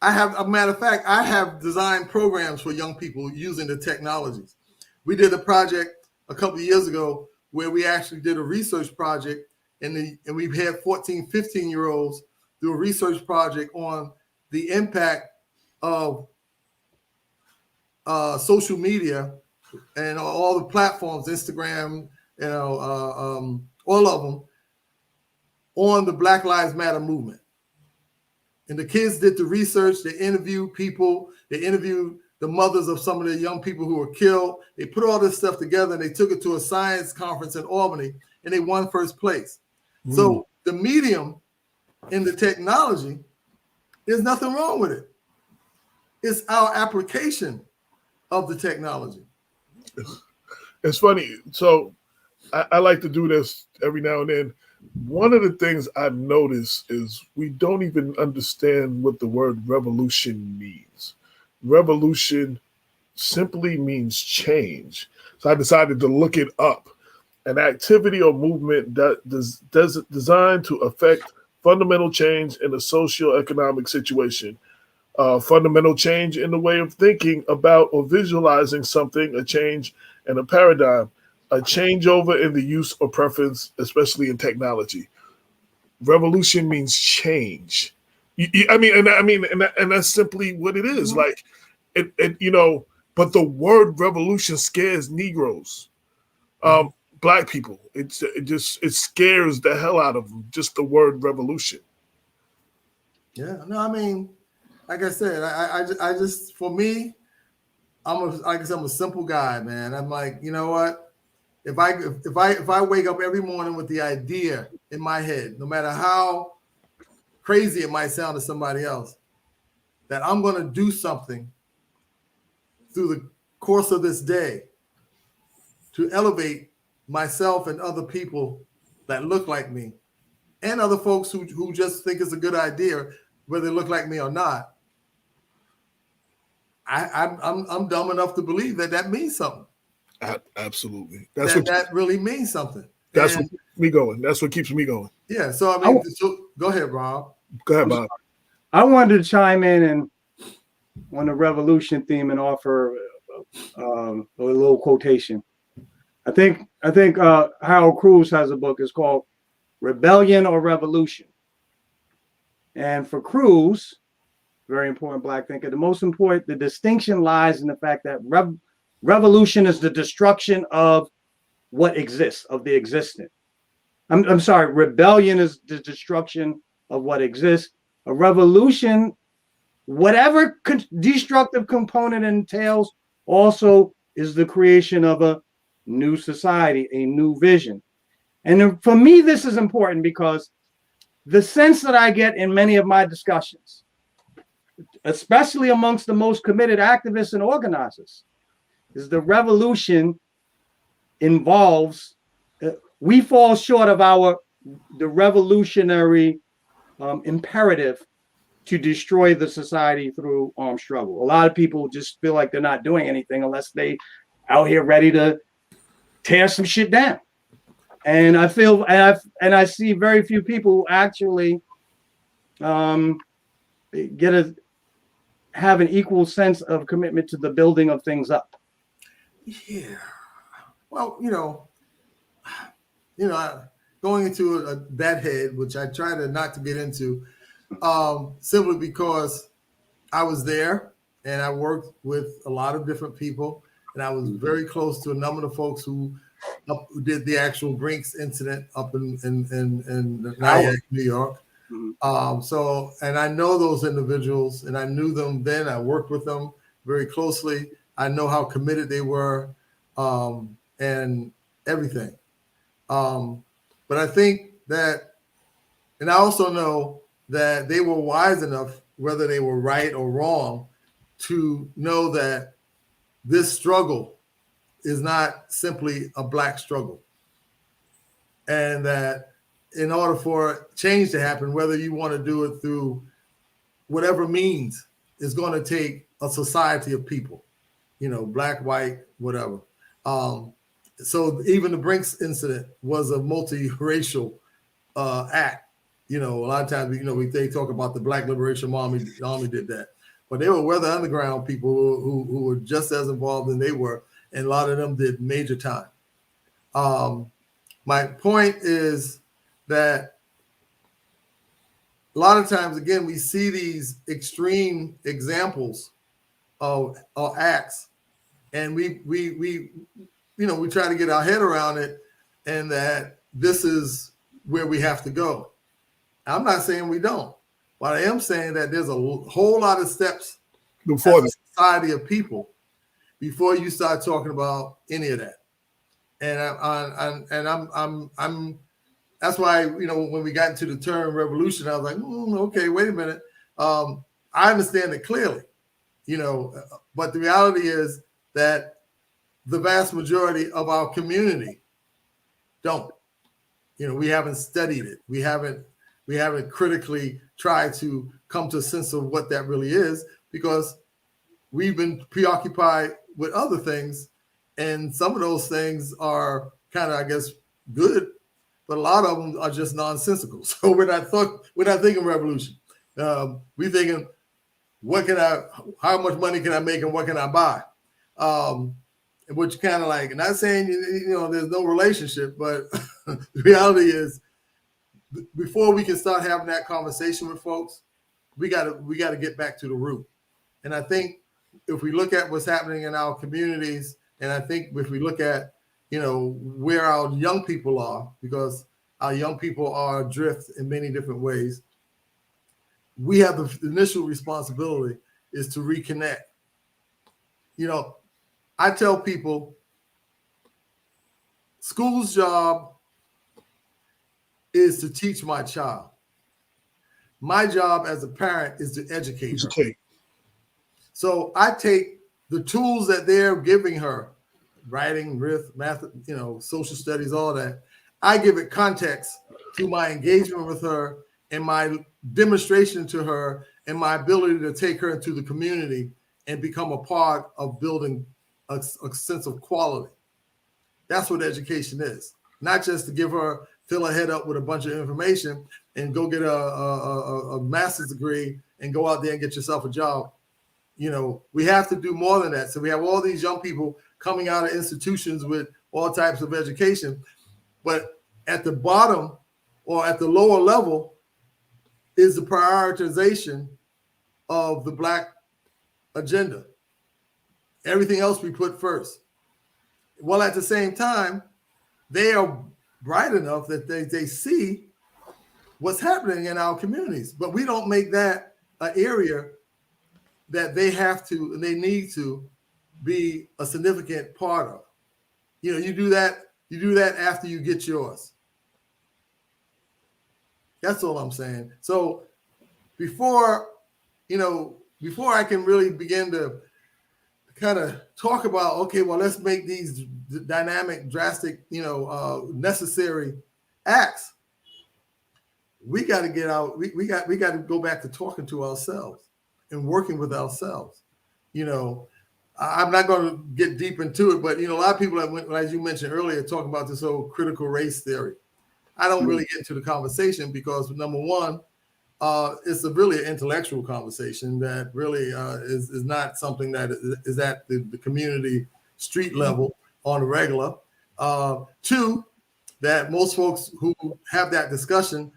Speaker 4: I have, a matter of fact, I have designed programs for young people using the technologies. We did a project a couple of years ago where we actually did a research project, and we've had 14, 15-year-olds do a research project on the impact of social media and all the platforms, Instagram, all of them, on the Black Lives Matter movement. And the kids did the research. They interviewed people. They interviewed the mothers of some of the young people who were killed. They put all this stuff together, and they took it to a science conference in Albany, and they won first place. So the medium and the technology, there's nothing wrong with it. It's our application of the technology.
Speaker 2: It's funny. So I like to do this every now and then. One of the things I've noticed is we don't even understand what the word revolution means. Revolution simply means change. So I decided to look it up. An activity or movement that does designed to affect fundamental change in a socio-economic situation. Fundamental change in the way of thinking about or visualizing something, a change in a paradigm, a changeover in the use or preference, especially in technology. Revolution means change. And that's simply what it is. Like it. But the word revolution scares Negroes, Black people. It scares the hell out of them. Just the word revolution.
Speaker 4: Yeah. No, I mean, like I said, I just, for me, I'm a simple guy, man. I'm like, you know what? If I wake up every morning with the idea in my head, no matter how crazy it might sound to somebody else, that I'm going to do something through the course of this day to elevate myself and other people that look like me, and other folks who just think it's a good idea, whether they look like me or not. I'm dumb enough to believe that means something.
Speaker 2: Absolutely.
Speaker 4: That really means something.
Speaker 2: That's what keeps me going. That's what keeps me going.
Speaker 4: Yeah. So I mean, go ahead, Rob.
Speaker 2: Go ahead, Bob.
Speaker 3: I wanted to chime in and on the revolution theme and offer a little quotation. I think Harold Cruz has a book. It's called Rebellion or Revolution. And for Cruz, very important Black thinker, the distinction lies in the fact that revolution is the destruction of what exists, of the existent. I'm sorry, rebellion is the destruction of what exists. A revolution, whatever destructive component entails, also is the creation of a new society, a new vision. And for me, this is important because the sense that I get in many of my discussions, especially amongst the most committed activists and organizers, is the revolution involves, we fall short of the revolutionary imperative to destroy the society through armed struggle. A lot of people just feel like they're not doing anything unless they out here ready to tear some shit down. And I feel, and I see very few people who actually have an equal sense of commitment to the building of things up.
Speaker 4: Yeah. Well, going into that head, which I try to not to get into, simply because I was there and I worked with a lot of different people, and I was very close to a number of folks who did the actual Brinks incident up in Nyack, New York. And I know those individuals, and I knew them then. I worked with them very closely. I know how committed they were, and everything. But I think that, and I also know that they were wise enough, whether they were right or wrong, to know that this struggle is not simply a Black struggle. And that in order for change to happen, whether you want to do it through whatever means, is going to take a society of people, Black, white, whatever. So even the Brinks incident was a multiracial act. A lot of times, they talk about the Black Liberation Army. The Army did that, but they were Weather Underground people who were just as involved as they were, and a lot of them did major time. My point is that a lot of times, again, we see these extreme examples of acts, and we try to get our head around it, and that this is where we have to go. I'm not saying we don't, but I am saying that there's a whole lot of steps
Speaker 2: before
Speaker 4: as a society of people before you start talking about any of that. And I'm that's why, when we got into the term revolution, I was like, okay, wait a minute. I understand it clearly, but the reality is that the vast majority of our community don't. We haven't studied it. We haven't critically tried to come to a sense of what that really is, because we've been preoccupied with other things. And some of those things are kind of, I guess, good, but a lot of them are just nonsensical. So we're not thinking revolution. We're thinking, how much money can I make and what can I buy? Which kind of like, not saying, there's no relationship, but the reality is, before we can start having that conversation with folks, we got to get back to the root. And I think if we look at what's happening in our communities, and I think if we look at, where our young people are, because our young people are adrift in many different ways, we have the initial responsibility is to reconnect. I tell people, school's job is to teach my child. My job as a parent is to educate her. So I take the tools that they're giving her, writing, math, social studies, all that. I give it context through my engagement with her and my demonstration to her and my ability to take her into the community and become a part of building a sense of quality. That's what education is. Not just to fill her head up with a bunch of information and go get a master's degree and go out there and get yourself a job. We have to do more than that. So we have all these young people coming out of institutions with all types of education, but at the bottom or at the lower level is the prioritization of the Black agenda. Everything else we put first. Well, at the same time, they are bright enough that they see what's happening in our communities, but we don't make that an area that they have to and they need to be a significant part of. You do that after you get yours. That's all I'm saying. So before I can really begin to kind of talk about, okay, well, let's make these dynamic, drastic, necessary acts, we got to get out. We got to go back to talking to ourselves and working with ourselves. I'm not going to get deep into it, but a lot of people, as you mentioned earlier, talking about this whole critical race theory. I don't really get into the conversation because, number one, it's really an intellectual conversation that really is not something that is at the community street level on the regular. Two, that most folks who have that discussion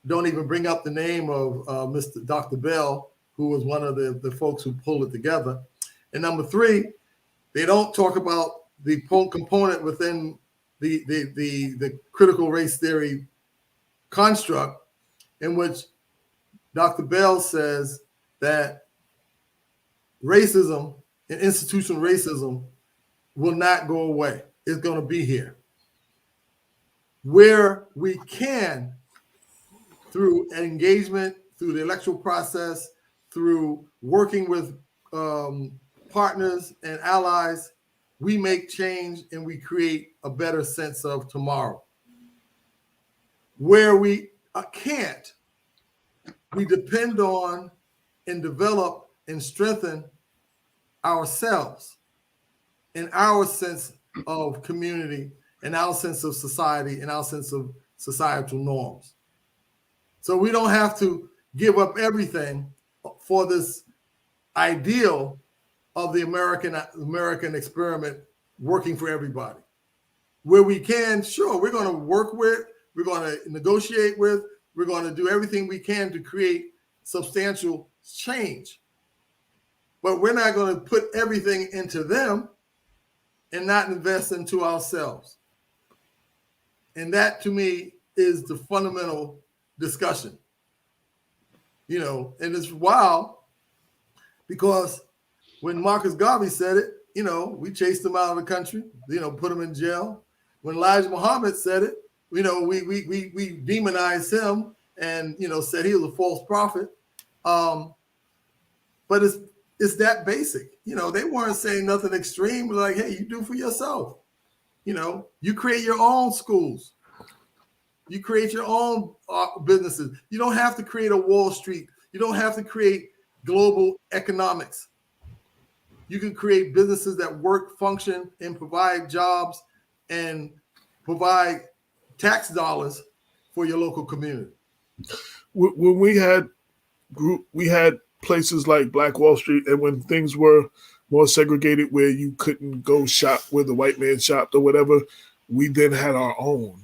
Speaker 4: don't even bring up the name of Dr. Bell, who was one of the folks who pulled it together. And number three, they don't talk about the component within the critical race theory construct in which Dr. Bell says that racism and institutional racism will not go away. It's going to be here. Where we can, through engagement, through the electoral process, through working with partners and allies, we make change and we create a better sense of tomorrow. Where we can't, we depend on and develop and strengthen ourselves and our sense of community and our sense of society and our sense of societal norms. So we don't have to give up everything for this ideal of the American experiment working for everybody. Where we can, sure, we're going to work with, we're going to negotiate with, we're going to do everything we can to create substantial change. But we're not going to put everything into them and not invest into ourselves. And that, to me, is the fundamental discussion. You know, and it's wild because when Marcus Garvey said it, you know, we chased him out of the country, you know, put him in jail. When Elijah Muhammad said it, you know, we demonized him and, you know, said he was a false prophet. But it's that basic. You know, they weren't saying nothing extreme. Like, hey, you do for yourself. You know, you create your own schools. You create your own businesses. You don't have to create a Wall Street. You don't have to create global economics. You can create businesses that work, function, and provide jobs and provide tax dollars for your local community.
Speaker 2: When we had places like Black Wall Street, and when things were more segregated where you couldn't go shop where the white man shopped or whatever, we then had our own.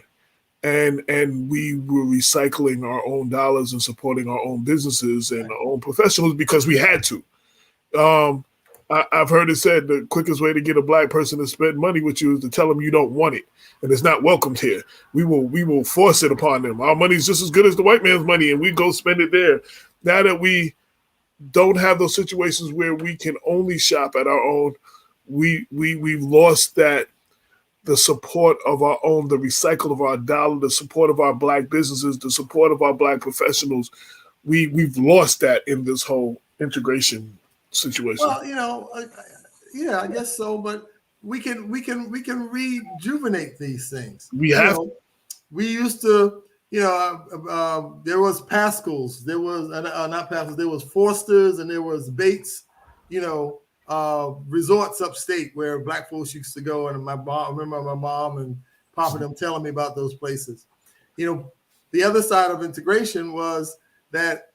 Speaker 2: And we were recycling our own dollars and supporting our own businesses and our own professionals because we had to. I've heard it said the quickest way to get a Black person to spend money with you is to tell them you don't want it and it's not welcomed here. We will force it upon them. Our money is just as good as the white man's money, and we go spend it there. Now that we don't have those situations where we can only shop at our own, we've lost that. The support of our own, the recycle of our dollar, the support of our Black businesses, the support of our Black professionals, we've lost that in this whole integration situation.
Speaker 4: Well, you know, yeah, I guess so. But we can rejuvenate these things.
Speaker 2: We have.
Speaker 4: We used to, you know, there was Pascals, there was not Pascals, there was Forsters, and there was Bates, you know. Resorts upstate where Black folks used to go, and I remember my mom and Papa them telling me about those places. You know, the other side of integration was that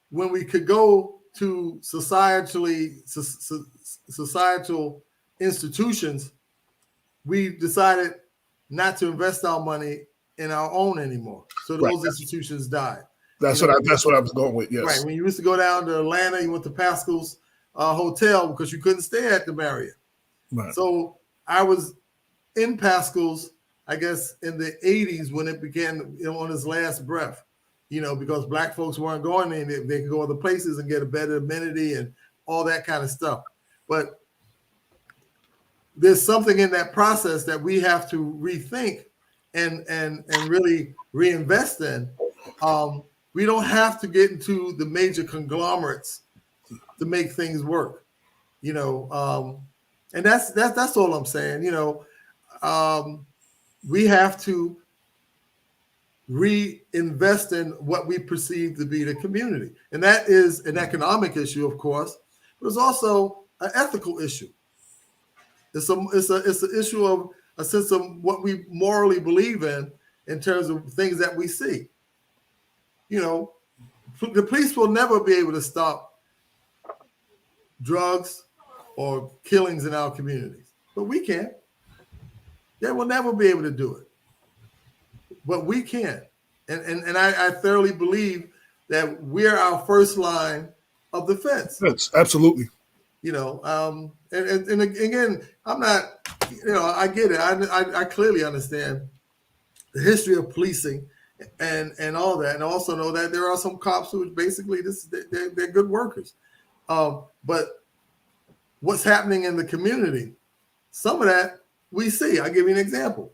Speaker 4: when we could go to societal institutions, we decided not to invest our money in our own anymore. So those institutions died.
Speaker 2: That's what I was going with. Yes.
Speaker 4: Right. When you used to go down to Atlanta, you went to Pascal's hotel because you couldn't stay at the Marriott.
Speaker 2: Right.
Speaker 4: So I was in Pascal's, I guess, in the 80s when it began, you know, on its last breath, you know, because Black folks weren't going in. They could go other places and get a better amenity and all that kind of stuff. But there's something in that process that we have to rethink and really reinvest in. We don't have to get into the major conglomerates to make things work, you know, and that's all I'm saying. You know, we have to reinvest in what we perceive to be the community, and that is an economic issue, of course, but it's also an ethical issue. It's an issue of a sense of what we morally believe in terms of things that we see. You know, the police will never be able to stop drugs or killings in our communities, but we can. They will never be able to do it, but we can. And I thoroughly believe that we're our first line of defense.
Speaker 2: Yes, absolutely.
Speaker 4: You know, and again, I'm not, you know, I get it. I clearly understand the history of policing and all that, and also know that there are some cops who basically they're good workers. But what's happening in the community, some of that we see. I'll give you an example.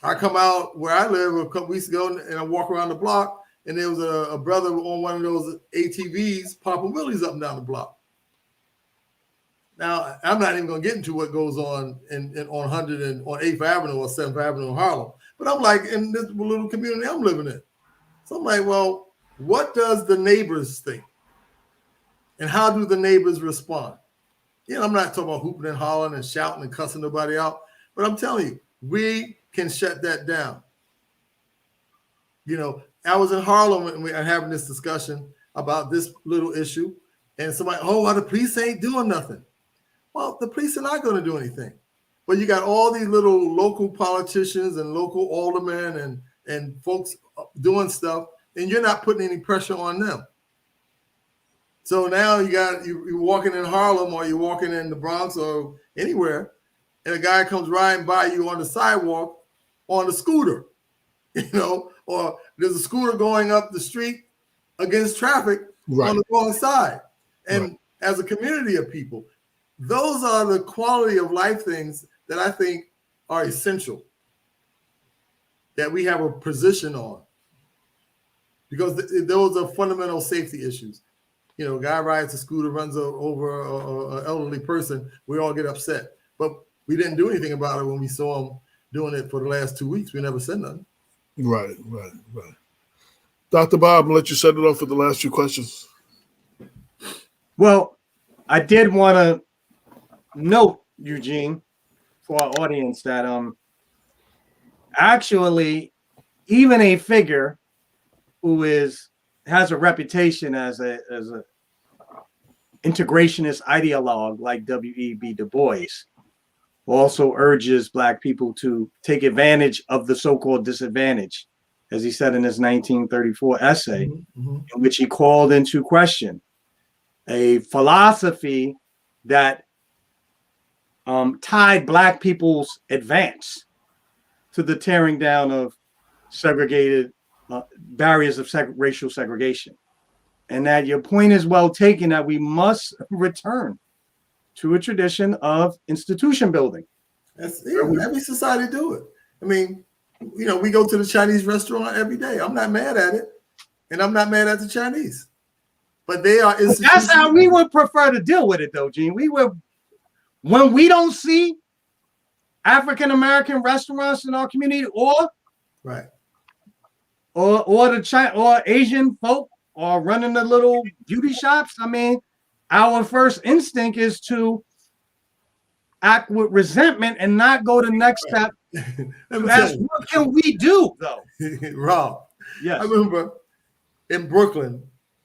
Speaker 4: I come out where I live a couple weeks ago and I walk around the block, and there was a brother on one of those ATVs popping wheelies up and down the block. Now, I'm not even going to get into what goes on on 100 and on 8th Avenue or 7th Avenue in Harlem, but I'm like, in this little community I'm living in. So I'm like, well, what does the neighbors think? And how do the neighbors respond? You know, I'm not talking about hooping and hollering and shouting and cussing nobody out, But I'm telling you, we can shut that down. I was in Harlem and we are having this discussion about this little issue, and somebody, well, the police ain't doing nothing. Well, the police are not going to do anything. But you got all these little local politicians and local aldermen and folks doing stuff, and you're not putting any pressure on them. So now you're walking in Harlem or you're walking in the Bronx or anywhere, and a guy comes riding by you on the sidewalk on a scooter, or there's a scooter going up the street against traffic on the wrong side. And as a community of people, those are the quality of life things that I think are essential that we have a position on, because those are fundamental safety issues. A guy rides a scooter, runs over an elderly person, we all get upset. But we didn't do anything about it when we saw him doing it for the last 2 weeks. We never said nothing.
Speaker 2: Right. Dr. Bob, I'll let you set it off for the last few questions.
Speaker 3: Well, I did want to note, Eugene, for our audience, that actually even a figure who has a reputation as a integrationist ideologue like W.E.B. Du Bois also urges Black people to take advantage of the so-called disadvantage, as he said in his 1934 essay, in which he called into question a philosophy that tied Black people's advance to the tearing down of segregated barriers of racial segregation. And that your point is well taken, that we must return to a tradition of institution building.
Speaker 4: Every society do it. I mean, we go to the Chinese restaurant every day. I'm not mad at it, and I'm not mad at the Chinese. But they are institutions.
Speaker 3: That's how we would prefer to deal with it, though, Gene. When we don't see African American restaurants in our community, or Asian folk, or running the little beauty shops, I mean, our first instinct is to act with resentment and not go the next step. What can we do, though?
Speaker 4: Rob,
Speaker 3: yes,
Speaker 4: I remember in Brooklyn,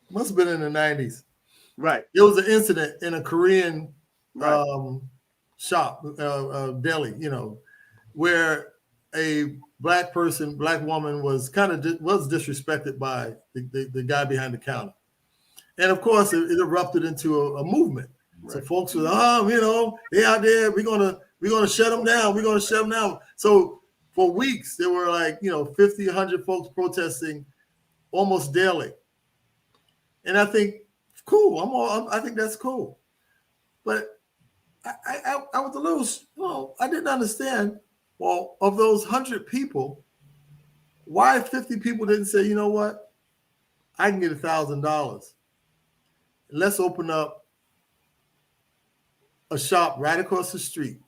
Speaker 4: must have been in the 90s.
Speaker 3: Right.
Speaker 4: There was an incident in a Korean shop, deli, where a black woman was was disrespected by the guy behind the counter. And of course, it erupted into a movement. Right. So folks were, they out there, we're gonna shut them down. We're gonna shut them down. So for weeks, there were 50, 100 folks protesting almost daily. And I think, cool. I think that's cool. But I was a little, I didn't understand. Well, of those 100 people, why 50 people didn't say, you know what, I can get $1,000. Let's open up a shop right across the street.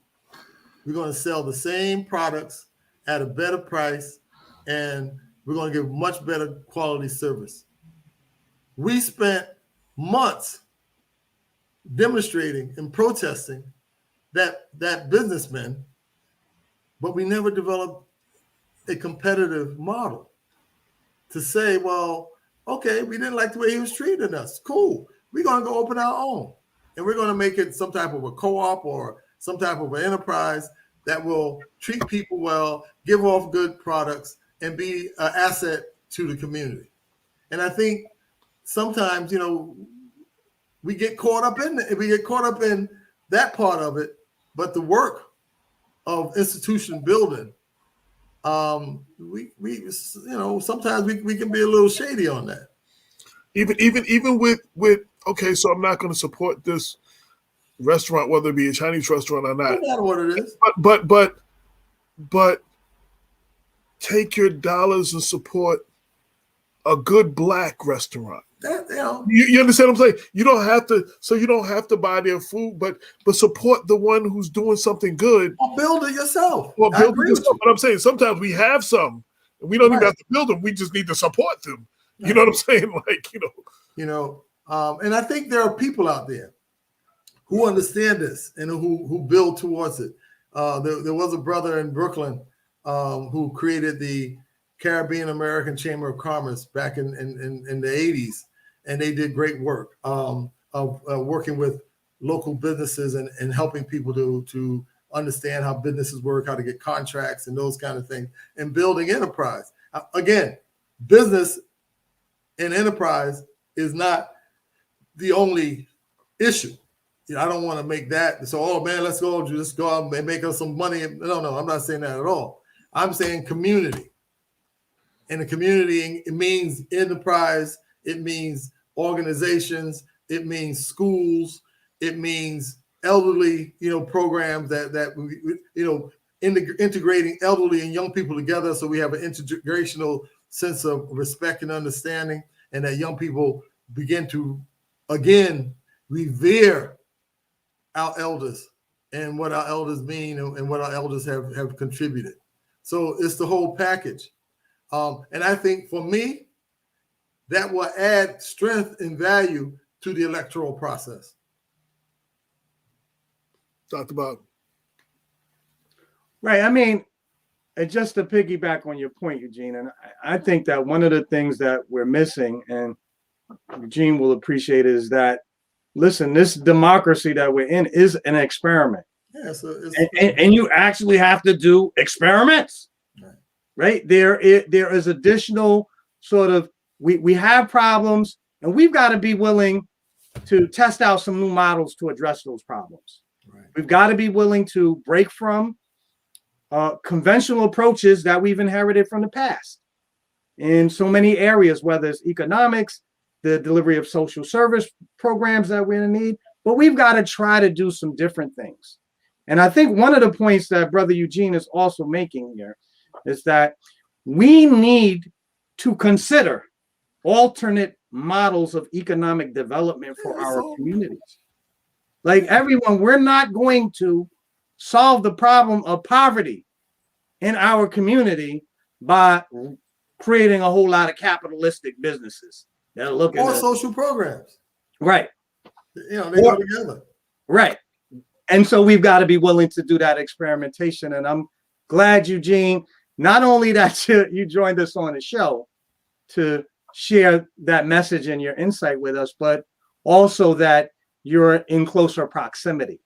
Speaker 4: We're going to sell the same products at a better price, and we're going to give much better quality service. We spent months demonstrating and protesting that businessman, but we never developed a competitive model to say, well, okay, we didn't like the way he was treating us. Cool. We're going to go open our own, and we're going to make it some type of a co-op or some type of an enterprise that will treat people well, give off good products, and be an asset to the community. And I think sometimes, we get caught up in that part of it, but the work of institution building, we sometimes we can be a little shady on that.
Speaker 2: Even with okay, so I'm not going to support this restaurant, whether it be a Chinese restaurant or not.
Speaker 4: No matter what it is.
Speaker 2: But take your dollars and support a good Black restaurant. You understand what I'm saying? You don't have to buy their food, but support the one who's doing something good.
Speaker 4: Or build it yourself.
Speaker 2: But I'm saying sometimes we have some, and we don't even have to build them. We just need to support them. You know what I'm saying?
Speaker 4: And I think there are people out there who understand this and who build towards it. There was a brother in Brooklyn who created the Caribbean American Chamber of Commerce back in the 80s, and they did great work of working with local businesses and helping people to understand how businesses work, how to get contracts and those kind of things, and building enterprise. Again, business and enterprise is not the only issue. I don't want to make that so, oh man, let's go out and make us some money. No, I'm not saying that at all. I'm saying community. And the community, it means enterprise, it means organizations, it means schools, it means elderly, programs that integrating elderly and young people together, so we have an integrational sense of respect and understanding, and that young people begin to again revere our elders and what our elders mean and what our elders have contributed. So it's the whole package. And I think for me, that will add strength and value to the electoral process.
Speaker 2: Dr. Bob.
Speaker 3: Right. I mean, and just to piggyback on your point, Eugene, and I think that one of the things that we're missing, and Eugene will appreciate, is that, listen, this democracy that we're in is an experiment.
Speaker 4: Yeah,
Speaker 3: and you actually have to do experiments, right? There is additional sort of, we have problems, and we've got to be willing to test out some new models to address those problems.
Speaker 4: Right.
Speaker 3: We've got to be willing to break from conventional approaches that we've inherited from the past in so many areas, whether it's economics, the delivery of social service programs that we're in need, but we've got to try to do some different things. And I think one of the points that Brother Eugene is also making here is that we need to consider alternate models of economic development for our communities. Like everyone, we're not going to solve the problem of poverty in our community by creating a whole lot of capitalistic businesses that are looking
Speaker 4: or
Speaker 3: at
Speaker 4: social programs.
Speaker 3: Right.
Speaker 4: They go together.
Speaker 3: Right. And so we've got to be willing to do that experimentation. And I'm glad, Eugene, not only that you joined us on the show to share that message and your insight with us, but also that you're in closer proximity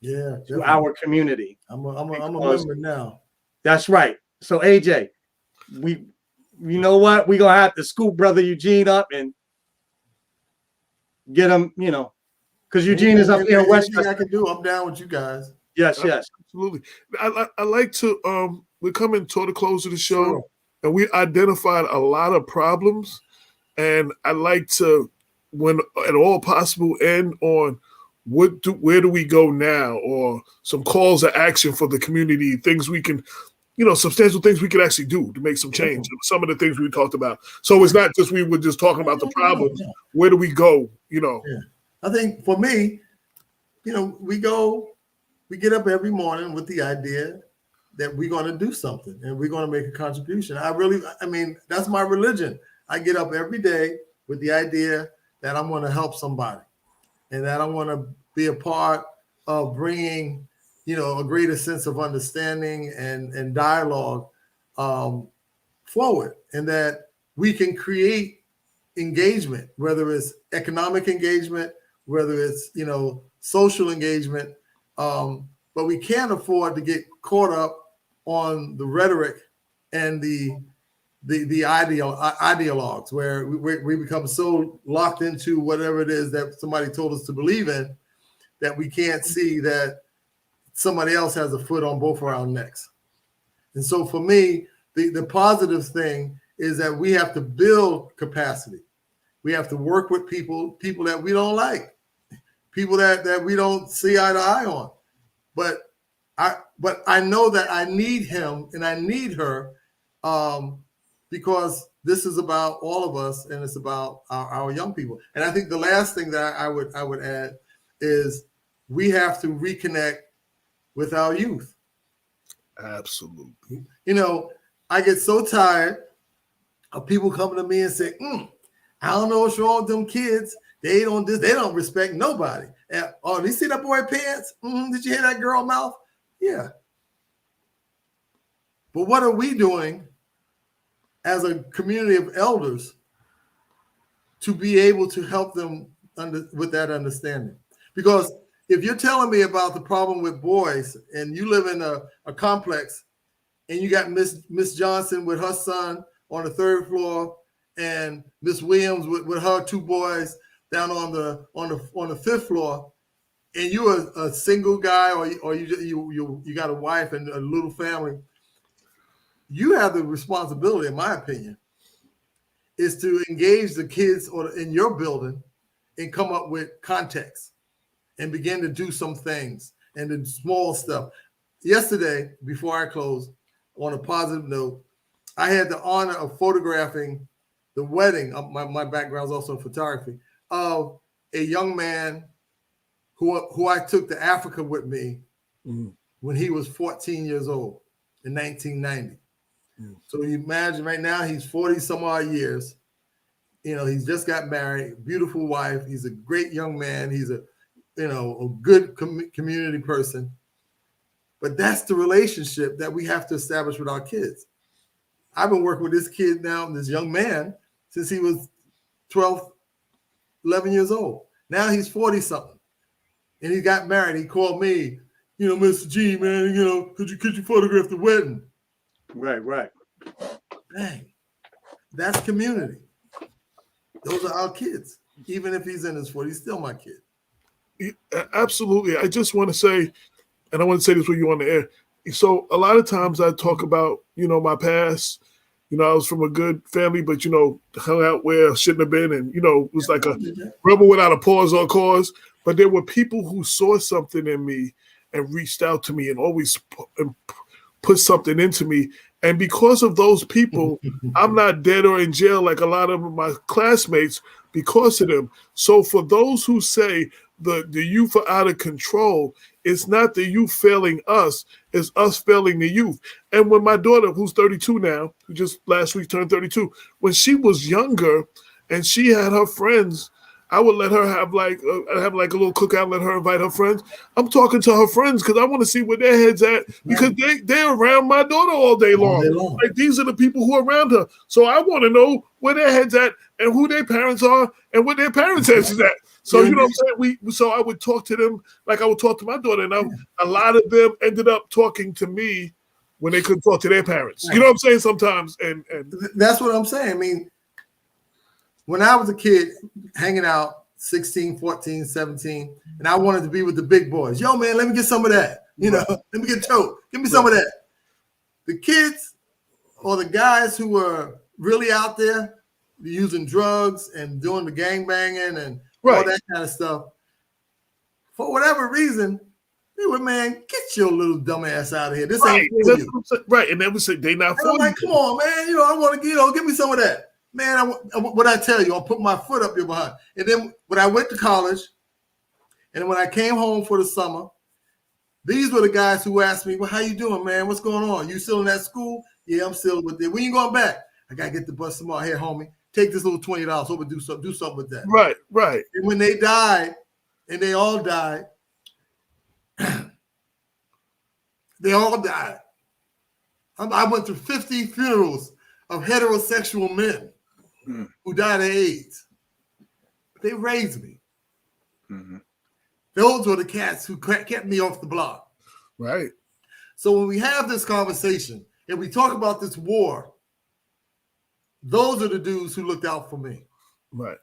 Speaker 3: to our community.
Speaker 4: I'm a member now.
Speaker 3: That's right. So AJ, you know what? We're going to have to scoop Brother Eugene up and get him, because Eugene is up here in Westchester.
Speaker 4: I can do. I'm down with you guys.
Speaker 3: Yes.
Speaker 2: Absolutely. I like to, we're coming toward the close of the show,
Speaker 4: Sure.
Speaker 2: and we identified a lot of problems, and I like to, when at all possible, end on where do we go now, or some calls to action for the community, things we can, substantial things we could actually do to make some change. Some of the things we talked about. So it's not just we were just talking about the problems. Where do we go? Yeah.
Speaker 4: I think for me, we get up every morning with the idea that we're going to do something and we're going to make a contribution. That's my religion. I get up every day with the idea that I'm going to help somebody and that I want to be a part of bringing, a greater sense of understanding and dialogue forward, and that we can create engagement, whether it's economic engagement, whether it's, social engagement, but we can't afford to get caught up on the rhetoric and the ideologues, where we become so locked into whatever it is that somebody told us to believe in that we can't see that somebody else has a foot on both of our necks. And so for me, the positive thing is that we have to build capacity. We have to work with people that we don't like, people that we don't see eye to eye on. But I know that I need him and I need her, because this is about all of us and it's about our young people. And I think the last thing that I would add is we have to reconnect with our youth.
Speaker 2: Absolutely.
Speaker 4: I get so tired of people coming to me and say, I don't know what's wrong with them kids. They don't respect nobody. And, oh, did you see that boy pants? Did you hear that girl mouth? Yeah. But what are we doing as a community of elders to be able to help them with that understanding? Because if you're telling me about the problem with boys and you live in a complex and you got Miss Johnson with her son on the 3rd floor and Miss Williams with her 2 boys down on the 5th floor, and you're a single guy or you got a wife and a little family, you have the responsibility, in my opinion, is to engage the kids in your building and come up with context and begin to do some things and the small stuff. Yesterday, before I close, on a positive note, I had the honor of photographing the wedding. My background is also in photography, of a young man who I took to Africa with me when he was 14 years old in 1990. So you imagine right now he's 40 some odd years. He's just got married, beautiful wife. He's a great young man. He's a good community person. But that's the relationship that we have to establish with our kids. I've been working with this kid now, this young man, since he was 12, 11 years old. Now he's 40 something. And he got married. He called me, Mr. G, man, could you photograph the wedding?
Speaker 3: Right.
Speaker 4: Dang, that's community. Those are our kids. Even if he's in his 40s, he's still my kid.
Speaker 2: Absolutely. I just want to say, and I want to say this when you're on the air. So a lot of times I talk about, my past. I was from a good family, but, hung out where I shouldn't have been. And, was like a rebel without a pause or cause. But there were people who saw something in me and reached out to me and always put something into me. And because of those people, I'm not dead or in jail like a lot of my classmates because of them. So for those who say the youth are out of control, it's not the youth failing us, it's us failing the youth. And when my daughter, who's 32 now, who just last week turned 32, when she was younger and she had her friends, I would let her have like a little cookout, let her invite her friends. I'm talking to her friends because I want to see where their heads at because they're around my daughter all day long. Like these are the people who are around her. So I want to know where their heads at and who their parents are and what their parents' heads is at. So you know what I'm saying? So I would talk to them like I would talk to my daughter, and a lot of them ended up talking to me when they couldn't talk to their parents. You know what I'm saying? Sometimes, and
Speaker 4: that's what I'm saying. I mean, when I was a kid hanging out 16, 14, 17, and I wanted to be with the big boys. Yo, man, let me get some of that. Let me get Joe. Give me some of that. The kids or the guys who were really out there using drugs and doing the gangbanging and all that kind of stuff, for whatever reason, they were, man, get your little dumb ass out of here. This ain't for you.
Speaker 2: Right. And then we say they not for you.
Speaker 4: I'm like, come on, man. I want to, give me some of that. Man, what I tell you, I'll put my foot up your behind. And then when I went to college, and when I came home for the summer, these were the guys who asked me, well, how you doing, man? What's going on? You still in that school? Yeah, I'm still with it. When you going back? I got to get the bus tomorrow. Here, homie, take this little $20. Hope we do something with that.
Speaker 2: Right.
Speaker 4: And when they died, and they all died, I went through 50 funerals of heterosexual men who died of AIDS. They raised me. Mm-hmm. Those were the cats who kept me off the block.
Speaker 2: Right.
Speaker 4: So when we have this conversation and we talk about this war, those are the dudes who looked out for me.
Speaker 2: Right.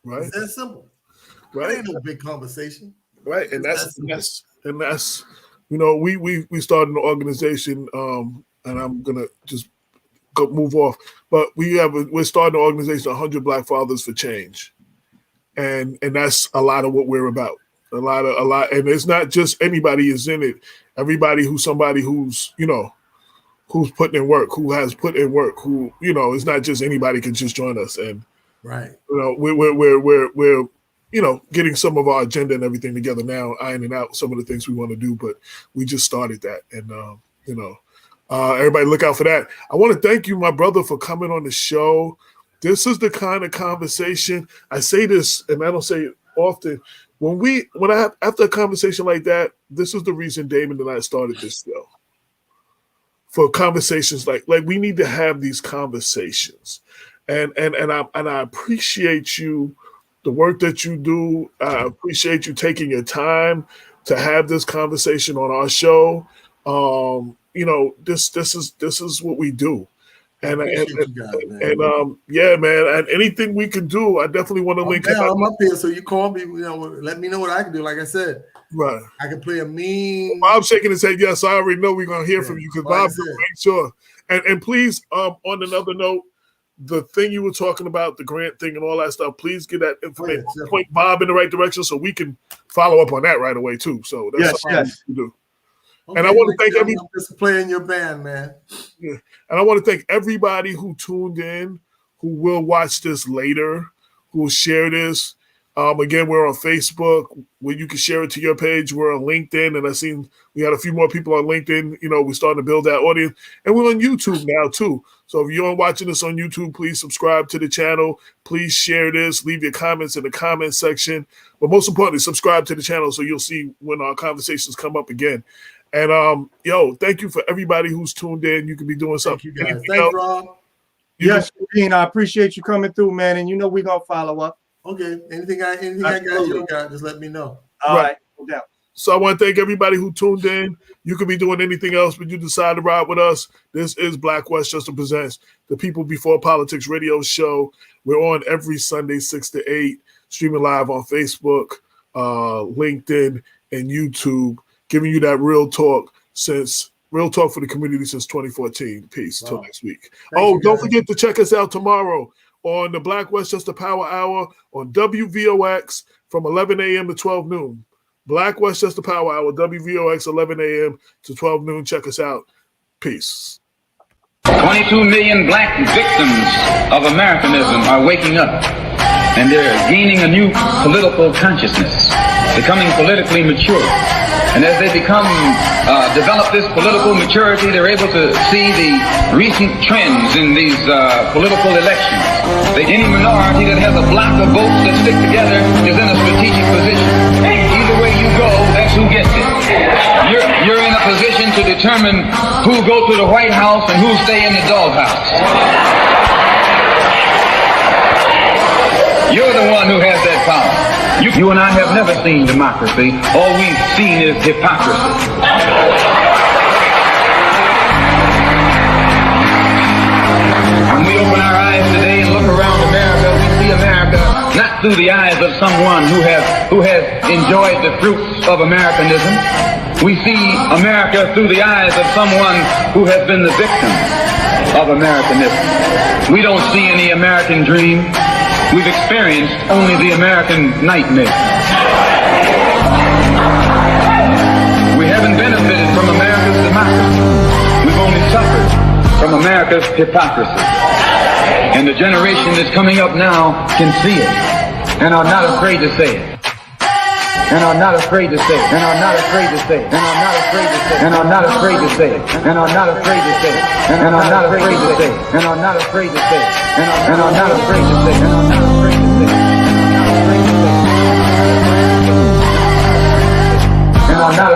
Speaker 4: It's that simple.
Speaker 2: Right.
Speaker 4: It ain't no big conversation.
Speaker 2: Right. And that's we started an organization, and I'm gonna just move off. But we're starting an organization, 100 Black Fathers for Change, and that's a lot of what we're about. A lot, and it's not just anybody is in it. Everybody who's somebody who's putting in work, who has put in work, who it's not just anybody can just join us. And we're getting some of our agenda and everything together now, ironing out some of the things we want to do. But we just started that, and everybody look out for that. I want to thank you, my brother, for coming on the show. This is the kind of conversation, I say this, and I don't say it often, after a conversation like that, this is the reason Damon and I started this show. For conversations like we need to have these conversations, and I appreciate you, the work that you do. I appreciate you taking your time to have this conversation on our show. This is what we do, and yeah, man. And anything we can do, I definitely want to link.
Speaker 4: I'm up here, so you call me. Let me know what I can do. Like I said.
Speaker 2: Right.
Speaker 4: I can play a mean.
Speaker 2: Bob's shaking his head. Yes, I already know we're gonna hear from you because Bob, make sure. And please, on another note, the thing you were talking about, the grant thing and all that stuff, please get that information. Point Bob in the right direction so we can follow up on that right away too. So that's something we do. Okay, and I want to thank everybody.
Speaker 4: Just playing your band, man.
Speaker 2: Yeah. And I want to thank everybody who tuned in, who will watch this later, who will share this. Again, we're on Facebook where you can share it to your page. We're on LinkedIn, and I seen we had a few more people on LinkedIn. We're starting to build that audience, and we're on YouTube now too. So if you're watching this on YouTube, please subscribe to the channel. Please share this. Leave your comments in the comment section. But most importantly, subscribe to the channel so you'll see when our conversations come up again. And thank you for everybody who's tuned in. You can be doing something.
Speaker 4: Thank you guys. Thanks, Rob.
Speaker 3: Yes, Dean, I appreciate you coming through, man. And we're gonna follow up.
Speaker 4: Okay. Anything I got, you got, just let me know.
Speaker 3: All right. No doubt.
Speaker 2: So I want to thank everybody who tuned in. You could be doing anything else, but you decide to ride with us. This is Black Westchester Presents, the People Before Politics radio show. We're on every Sunday, 6 to 8, streaming live on Facebook, LinkedIn, and YouTube, giving you that real talk for the community since 2014. Peace. Till next week. Don't forget to check us out tomorrow on the Black Westchester Power Hour on WVOX from 11 a.m. to 12 noon. Black Westchester Power Hour, WVOX, 11 a.m. to 12 noon. Check us out. Peace.
Speaker 1: 22 million black victims of Americanism are waking up, and they're gaining a new political consciousness, becoming politically mature. And as they develop this political maturity, they're able to see the recent trends in these political elections. Any minority that has a block of votes that stick together is in a strategic position. Either way you go, that's who gets it. You're in a position to determine who go to the White House and who stay in the doghouse. You're the one who has that power. You and I have never seen democracy. All we've seen is hypocrisy. When we open our eyes today and look around America, we see America not through the eyes of someone who has enjoyed the fruits of Americanism. We see America through the eyes of someone who has been the victim of Americanism. We don't see any American dream. We've experienced only the American nightmare. We haven't benefited from America's democracy. We've only suffered from America's hypocrisy. And the generation that's coming up now can see it and are not afraid to say it. And are not afraid to say it. And are not afraid to say it. And are not afraid to say it. And are not afraid to say it. And are not afraid to say it. And are not afraid to say it. And are not afraid to say it. And are not afraid to say it. And are not afraid to say it. And are not afraid to say it. And are not